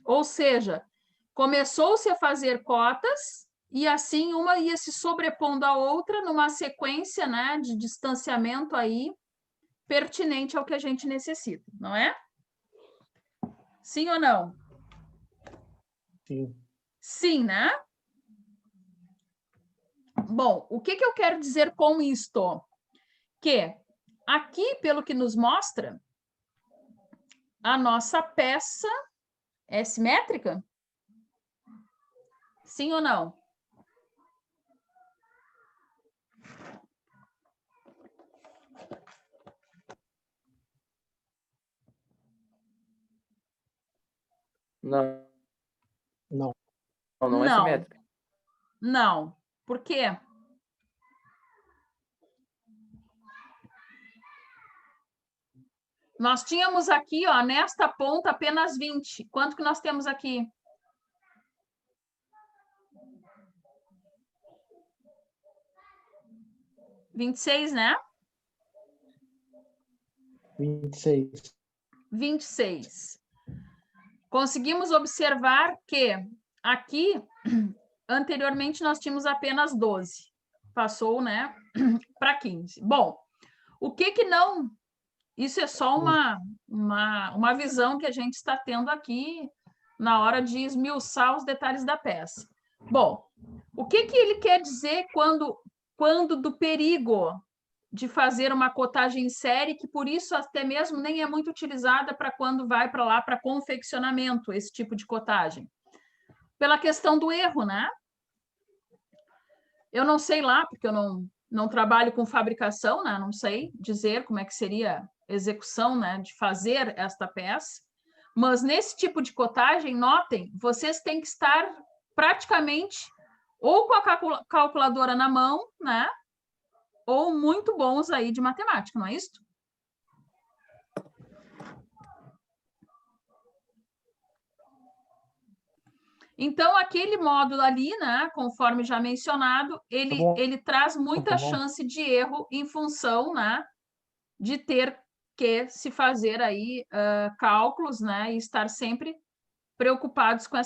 Ou seja, começou-se a fazer cotas e assim uma ia se sobrepondo à outra numa sequência, né, de distanciamento aí pertinente ao que a gente necessita, não é? Sim ou não? Sim. Sim, né? Bom, o que eu quero dizer com isto? Que aqui, pelo que nos mostra, a nossa peça é simétrica? Sim ou não? Não, Não. não é simétrica. Não. Por quê? Nós tínhamos aqui, ó, nesta ponta, apenas 20. Quanto que nós temos aqui? 26, né? 26. 26. Conseguimos observar que aqui, anteriormente, nós tínhamos apenas 12. Passou, né, para 15. Bom, o que não... Isso é só uma visão que a gente está tendo aqui na hora de esmiuçar os detalhes da peça. Bom, o que ele quer dizer quando do perigo de fazer uma cotagem em série, que por isso até mesmo nem é muito utilizada para quando vai para lá para confeccionamento, esse tipo de cotagem? Pela questão do erro, né? Eu não sei lá, porque eu não trabalho com fabricação, né? Não sei dizer como é que seria a execução, né, de fazer esta peça, mas nesse tipo de cotagem, notem, vocês têm que estar praticamente ou com a calculadora na mão, né, ou muito bons aí de matemática, não é isso? Então, aquele módulo ali, né, conforme já mencionado, ele traz muita chance de erro em função, né, de ter que se fazer aí cálculos, né, e estar sempre preocupados com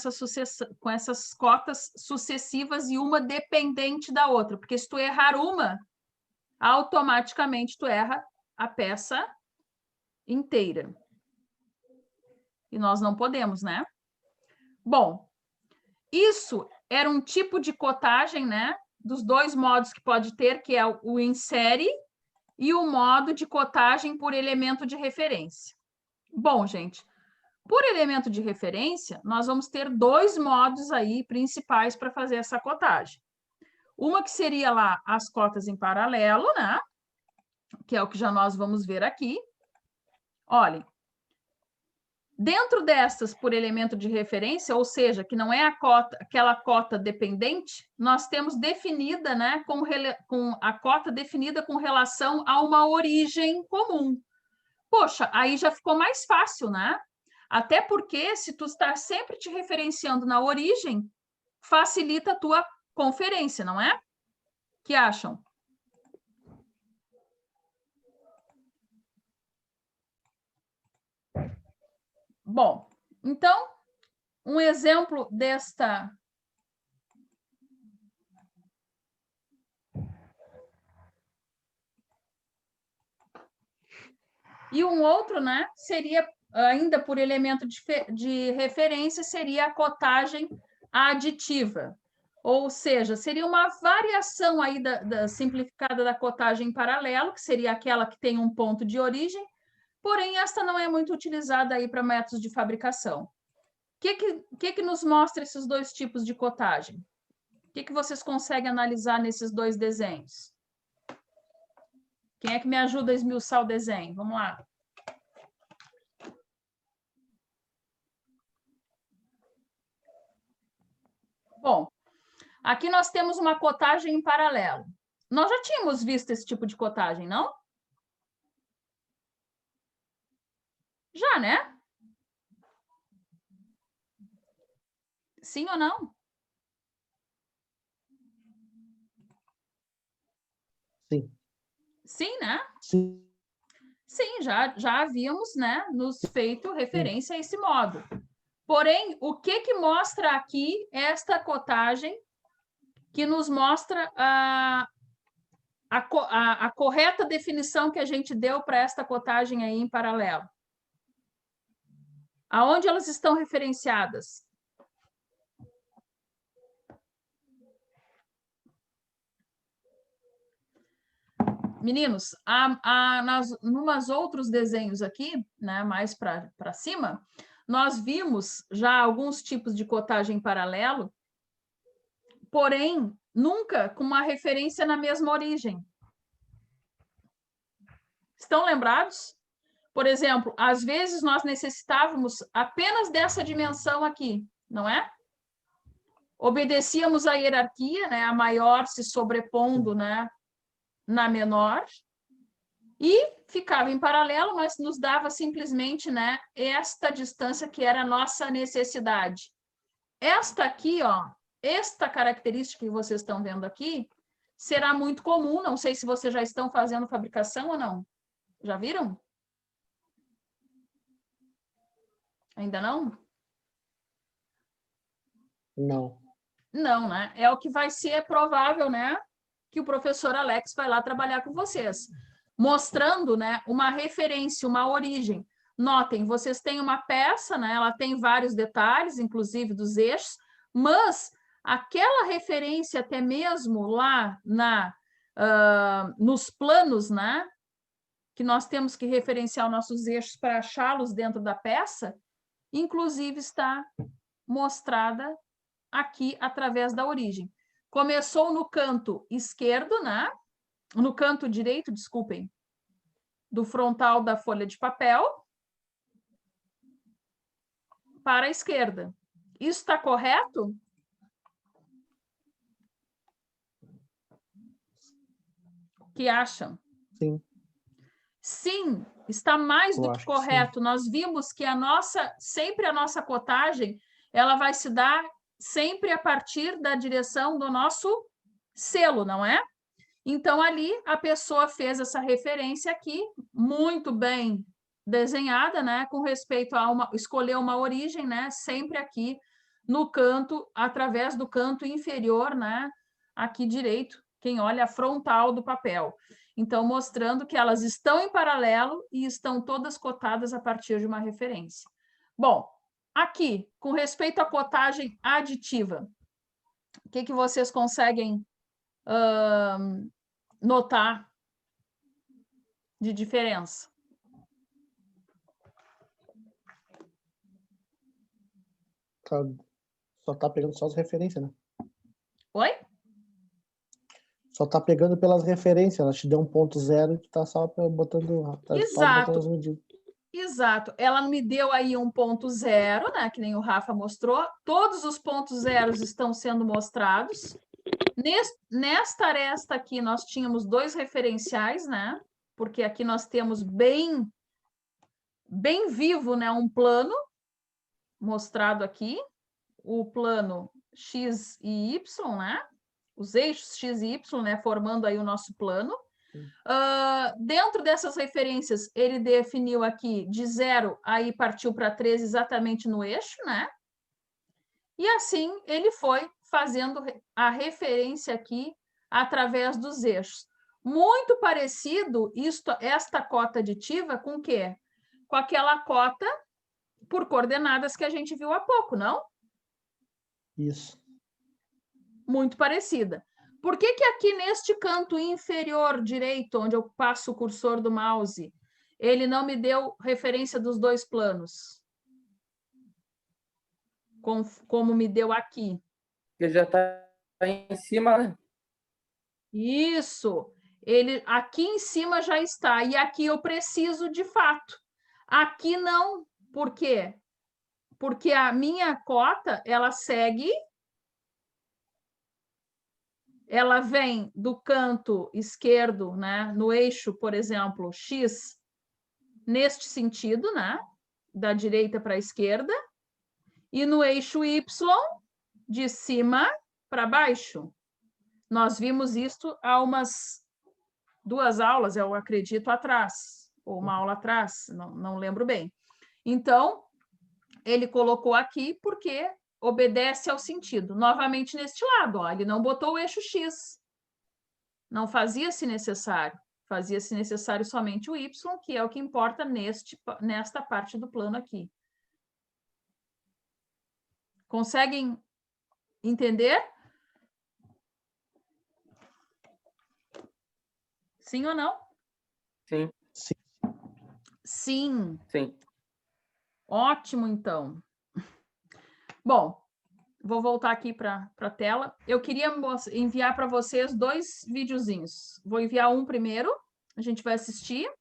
essas cotas sucessivas e uma dependente da outra, porque se tu errar uma, automaticamente tu erra a peça inteira. E nós não podemos, né? Bom, isso era um tipo de cotagem, né, dos dois modos que pode ter, que é o em série e o modo de cotagem por elemento de referência. Bom, gente, por elemento de referência, nós vamos ter dois modos aí principais para fazer essa cotagem. Uma que seria lá as cotas em paralelo, né? Que é o que já nós vamos ver aqui. Olhem, dentro dessas por elemento de referência, ou seja, que não é aquela cota dependente, nós temos definida, né, com a cota definida com relação a uma origem comum. Poxa, aí já ficou mais fácil, né? Até porque, se tu está sempre te referenciando na origem, facilita a tua conferência, não é? O que acham? Bom, então, um exemplo desta... E um outro, né, seria, ainda por elemento de referência, seria a cotagem aditiva. Ou seja, seria uma variação aí da simplificada da cotagem em paralelo, que seria aquela que tem um ponto de origem, porém, esta não é muito utilizada aí para métodos de fabricação. O que nos mostra esses dois tipos de cotagem? O que vocês conseguem analisar nesses dois desenhos? Quem é que me ajuda a esmiuçar o desenho? Vamos lá. Bom, aqui nós temos uma cotagem em paralelo. Nós já tínhamos visto esse tipo de cotagem, não? Já, né? Sim ou não? Sim. Sim, né? Sim. Sim, já havíamos, né, nos feito referência a esse modo. Porém, o que mostra aqui esta cotagem que nos mostra a correta definição que a gente deu para esta cotagem aí em paralelo? Aonde elas estão referenciadas? Meninos, numas outros desenhos aqui, né, mais para cima, nós vimos já alguns tipos de cotagem paralelo, porém, nunca com uma referência na mesma origem. Estão lembrados? Por exemplo, às vezes nós necessitávamos apenas dessa dimensão aqui, não é? Obedecíamos à hierarquia, né, a maior se sobrepondo, né, na menor, e ficava em paralelo, mas nos dava simplesmente, né, esta distância que era a nossa necessidade. Esta aqui, ó, esta característica que vocês estão vendo aqui, será muito comum, não sei se vocês já estão fazendo fabricação ou não. Já viram? Ainda não? Não. Não, né? É o que vai ser provável, né? Que o professor Alex vai lá trabalhar com vocês, mostrando, né, uma referência, uma origem. Notem, vocês têm uma peça, né? Ela tem vários detalhes, inclusive dos eixos, mas aquela referência até mesmo lá nos planos, né? Que nós temos que referenciar os nossos eixos para achá-los dentro da peça, inclusive está mostrada aqui através da origem. Começou no canto esquerdo, né? No canto direito, desculpem, do frontal da folha de papel para a esquerda. Isso está correto? O que acham? Sim. Sim, está mais do Eu que acho correto. Nós vimos que sempre a nossa cotagem, ela vai se dar sempre a partir da direção do nosso selo, não é? Então, ali, a pessoa fez essa referência aqui, muito bem desenhada, né? Com respeito a escolher uma origem, né? Sempre aqui no canto, através do canto inferior, né? Aqui direito, quem olha a frontal do papel. Então, mostrando que elas estão em paralelo e estão todas cotadas a partir de uma referência. Bom, aqui, com respeito à cotagem aditiva, o que vocês conseguem notar de diferença? Só tá pegando só as referências, né? Oi? Só tá pegando pelas referências. Ela te deu 1.0 e tu tá só botando... Exato. Exato. Ela me deu aí 1.0, né? Que nem o Rafa mostrou. Todos os pontos zeros estão sendo mostrados. Nesta aresta aqui, nós tínhamos 2 referenciais, né? Porque aqui nós temos bem vivo, né? Um plano mostrado aqui. O plano X e Y, né? Os eixos X e Y, né? Formando aí o nosso plano. Dentro dessas referências, ele definiu aqui de 0, aí partiu para 3 exatamente no eixo, né? E assim ele foi fazendo a referência aqui através dos eixos. Muito parecido esta cota aditiva com o quê? Com aquela cota por coordenadas que a gente viu há pouco, não? Isso. Muito parecida. Por que aqui neste canto inferior direito, onde eu passo o cursor do mouse, ele não me deu referência dos 2 planos? Como me deu aqui. Porque já está em cima, né? Isso. Ele aqui em cima já está. E aqui eu preciso de fato. Aqui não. Por quê? Porque a minha cota, ela segue... Ela vem do canto esquerdo, né, no eixo, por exemplo, X, neste sentido, né, da direita para a esquerda, e no eixo Y, de cima para baixo. Nós vimos isto há umas 2 aulas, eu acredito, atrás, ou uma aula atrás, não lembro bem. Então, ele colocou aqui porque obedece ao sentido. Novamente neste lado, ó, ele não botou o eixo X. Não fazia-se necessário. Fazia-se necessário somente o Y, que é o que importa nesta parte do plano aqui. Conseguem entender? Sim ou não? Sim. Sim. Sim. Ótimo, então. Bom, vou voltar aqui para a tela. Eu queria enviar para vocês 2 videozinhos. Vou enviar um primeiro, a gente vai assistir.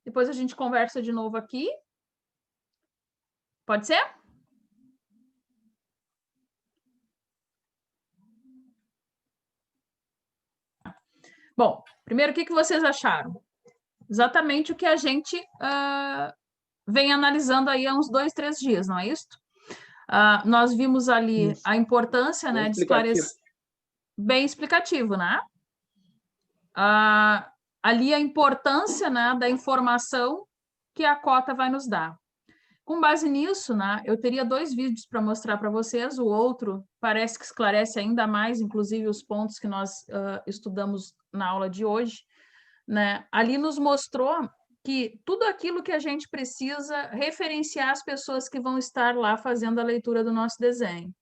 Depois a gente conversa de novo aqui. Pode ser? Bom, primeiro, o que vocês acharam? Exatamente o que a gente vem analisando aí há uns 2, 3 dias, não é isso? Nós vimos ali a importância, né, de esclarecer. Bem explicativo, né? Ali a importância, né, da informação que a cota vai nos dar. Com base nisso, né, eu teria 2 vídeos para mostrar para vocês. O outro parece que esclarece ainda mais, inclusive, os pontos que nós estudamos na aula de hoje. Né? Ali nos mostrou que tudo aquilo que a gente precisa referenciar as pessoas que vão estar lá fazendo a leitura do nosso desenho.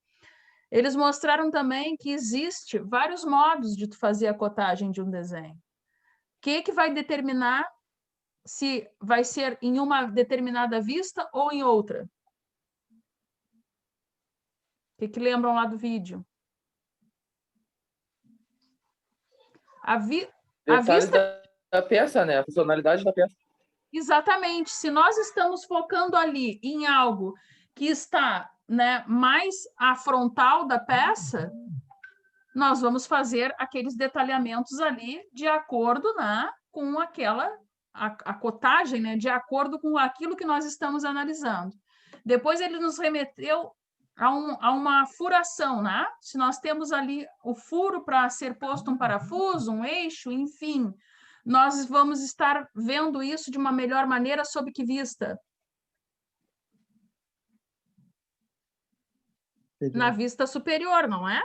Eles mostraram também que existe vários modos de tu fazer a cotagem de um desenho. O que vai determinar se vai ser em uma determinada vista ou em outra? O que lembram lá do vídeo? A vista da peça, né? A funcionalidade da peça. Exatamente. Se nós estamos focando ali em algo que está, né, mais à frontal da peça, nós vamos fazer aqueles detalhamentos ali de acordo, né, com a cotagem, né, de acordo com aquilo que nós estamos analisando. Depois ele nos remeteu a uma furação, né? Se nós temos ali o furo para ser posto um parafuso, um eixo, enfim, nós vamos estar vendo isso de uma melhor maneira sob que vista? Na vista superior, não é?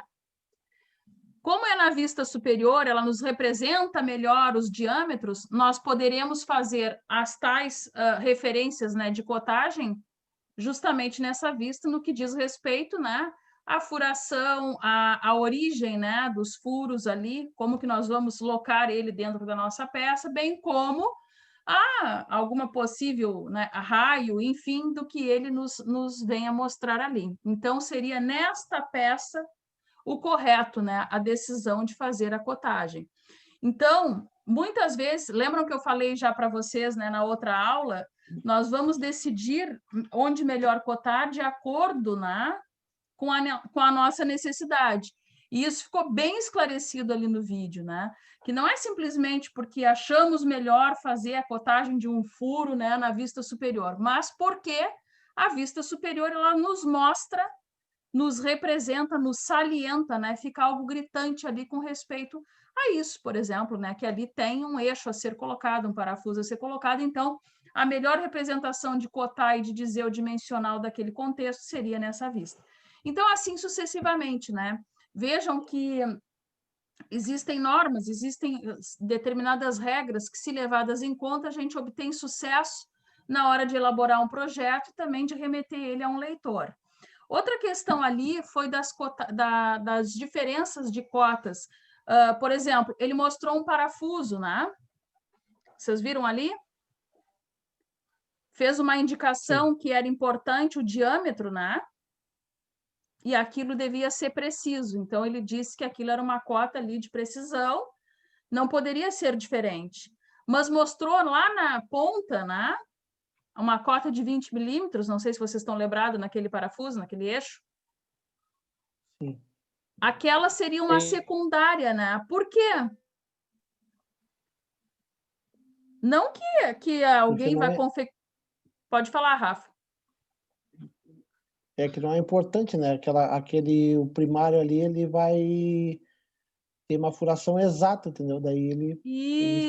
Como é na vista superior, ela nos representa melhor os diâmetros, nós poderemos fazer as tais referências, né, de cotagem justamente nessa vista, no que diz respeito, né, à furação, à origem, né, dos furos ali, como que nós vamos locar ele dentro da nossa peça, bem como alguma possível, né, raio, enfim, do que ele nos vem a mostrar ali. Então, seria nesta peça o correto, né, a decisão de fazer a cotagem. Então, muitas vezes, lembram que eu falei já para vocês, né, na outra aula, nós vamos decidir onde melhor cotar de acordo, né, com a nossa necessidade. E isso ficou bem esclarecido ali no vídeo, né? Que não é simplesmente porque achamos melhor fazer a cotagem de um furo, né, na vista superior, mas porque a vista superior ela nos mostra, nos representa, nos salienta, né? Fica algo gritante ali com respeito a isso, por exemplo, né? Que ali tem um eixo a ser colocado, um parafuso a ser colocado. Então, a melhor representação de cotar e de dizer o dimensional daquele contexto seria nessa vista. Então, assim sucessivamente, né? Vejam que existem normas, existem determinadas regras que, se levadas em conta, a gente obtém sucesso na hora de elaborar um projeto e também de remeter ele a um leitor. Outra questão ali foi das diferenças de cotas. Por exemplo, ele mostrou um parafuso, né? Vocês viram ali? Fez uma indicação Sim. que era importante o diâmetro, né? E aquilo devia ser preciso. Então, ele disse que aquilo era uma cota ali de precisão, não poderia ser diferente. Mas mostrou lá na ponta, né? Uma cota de 20 milímetros, não sei se vocês estão lembrados naquele parafuso, naquele eixo. Sim. Aquela seria uma secundária, né? Por quê? Não que alguém vai confeccionar. Pode falar, Rafa. É que não é importante, né? O primário ali, ele vai ter uma furação exata, entendeu? Daí ele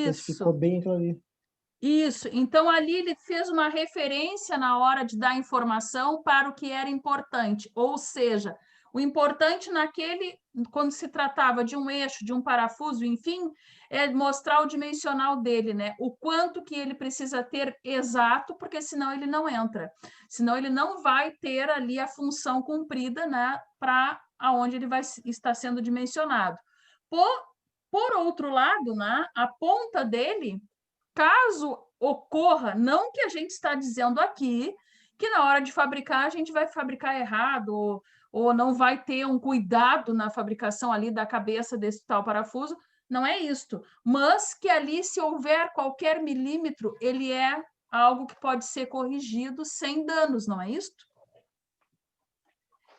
especificou Isso. bem aquilo ali. Isso. Então, ali ele fez uma referência na hora de dar informação para o que era importante. Ou seja, o importante quando se tratava de um eixo, de um parafuso, enfim, é mostrar o dimensional dele, né? O quanto que ele precisa ter exato, porque senão ele não entra. Senão ele não vai ter ali a função cumprida, né? Para aonde ele vai estar sendo dimensionado. Por outro lado, né? A ponta dele, caso ocorra, não que a gente está dizendo aqui que na hora de fabricar a gente vai fabricar errado ou não vai ter um cuidado na fabricação ali da cabeça desse tal parafuso, não é isto. Mas que ali, se houver qualquer milímetro, ele é algo que pode ser corrigido sem danos, não é isto?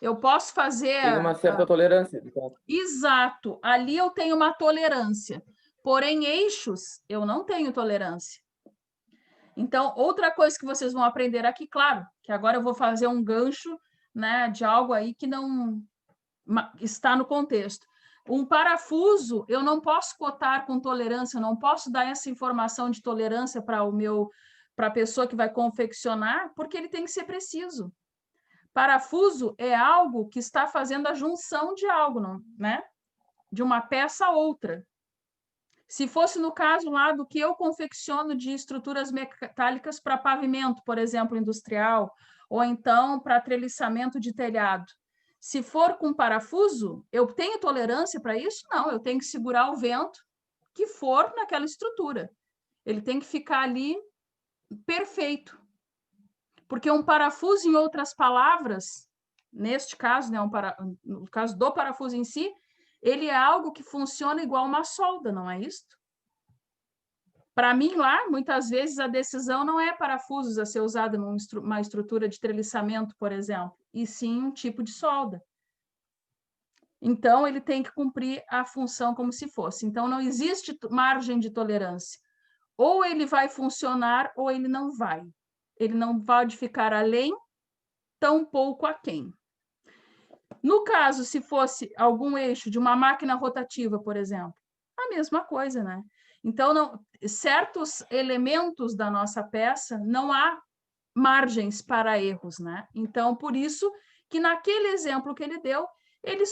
Eu posso fazer... Tem uma certa tolerância. Então. Exato, ali eu tenho uma tolerância. Porém, eixos, eu não tenho tolerância. Então, outra coisa que vocês vão aprender aqui, claro, que agora eu vou fazer um gancho, né, de algo aí que não está no contexto. Um parafuso, eu não posso cotar com tolerância, eu não posso dar essa informação de tolerância para a pessoa que vai confeccionar, porque ele tem que ser preciso. Parafuso é algo que está fazendo a junção de algo, não, né? De uma peça a outra. Se fosse no caso lá do que eu confecciono de estruturas metálicas para pavimento, por exemplo, industrial, ou então para treliçamento de telhado. Se for com parafuso, eu tenho tolerância para isso? Não, eu tenho que segurar o vento que for naquela estrutura. Ele tem que ficar ali perfeito. Porque um parafuso, em outras palavras, neste caso, né, no caso do parafuso em si, ele é algo que funciona igual uma solda, não é isto? Para mim, lá, muitas vezes, a decisão não é parafusos a ser usada numa estrutura de treliçamento, por exemplo, e sim um tipo de solda. Então, ele tem que cumprir a função como se fosse. Então, não existe margem de tolerância. Ou ele vai funcionar, ou ele não vai. Ele não pode ficar além, tampouco aquém. No caso, se fosse algum eixo de uma máquina rotativa, por exemplo, a mesma coisa, né? Então, certos elementos da nossa peça não há margens para erros, né? Então, por isso que naquele exemplo que ele deu, ele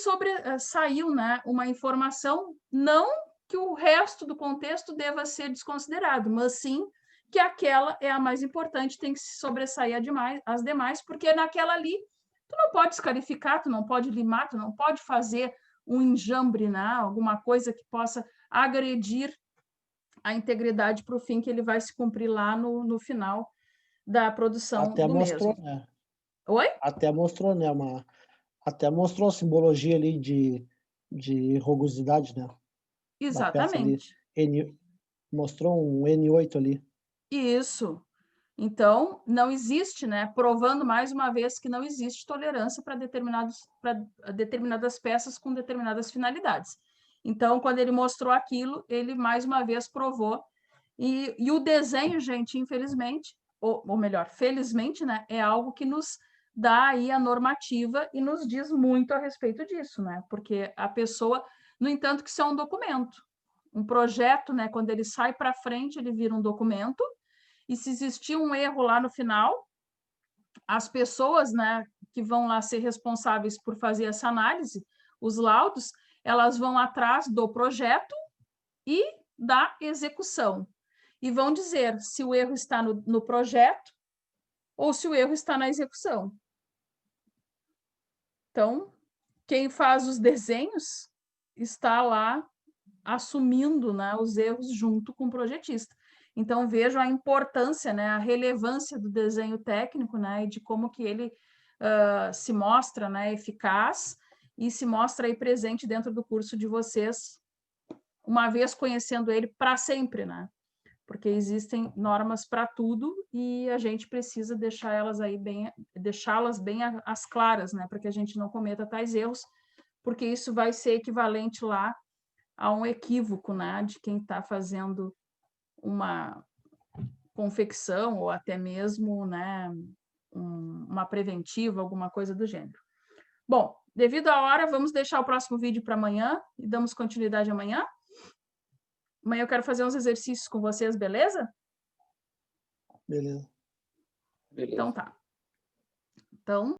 saiu, né, uma informação, não que o resto do contexto deva ser desconsiderado, mas sim que aquela é a mais importante, tem que se sobressair as demais, porque naquela ali tu não pode descalificar, tu não pode limar, tu não pode fazer um enjambre, né? Alguma coisa que possa agredir a integridade para o fim que ele vai se cumprir lá no final da produção Até do mostrou, mesmo. né? Oi? Até mostrou, né? Até mostrou a simbologia ali de rugosidade, né? Da peça ali. Exatamente. Mostrou um N8 ali. Isso. Então, não existe, né? Provando mais uma vez que não existe tolerância para determinadas peças com determinadas finalidades. Então, quando ele mostrou aquilo, ele mais uma vez provou. E o desenho, gente, infelizmente, ou melhor, felizmente, né? É algo que nos dá aí a normativa e nos diz muito a respeito disso, né? Porque a pessoa, no entanto, que isso é um documento. Um projeto, né? Quando ele sai para frente, ele vira um documento. E se existir um erro lá no final, as pessoas, né, que vão lá ser responsáveis por fazer essa análise, os laudos, elas vão atrás do projeto e da execução. E vão dizer se o erro está no projeto ou se o erro está na execução. Então, quem faz os desenhos está lá assumindo, né, os erros junto com o projetista. Então, vejo a importância, né, a relevância do desenho técnico, né, e de como que ele se mostra, né, eficaz e se mostra aí presente dentro do curso de vocês, uma vez conhecendo ele para sempre, né? Porque existem normas para tudo e a gente precisa deixá-las bem às claras, né, para que a gente não cometa tais erros, porque isso vai ser equivalente lá a um equívoco, né, de quem está fazendo uma confecção ou até mesmo, né, uma preventiva, alguma coisa do gênero. Bom, devido à hora, vamos deixar o próximo vídeo para amanhã e damos continuidade amanhã. Amanhã eu quero fazer uns exercícios com vocês, beleza? Beleza. Beleza. Então tá. Então,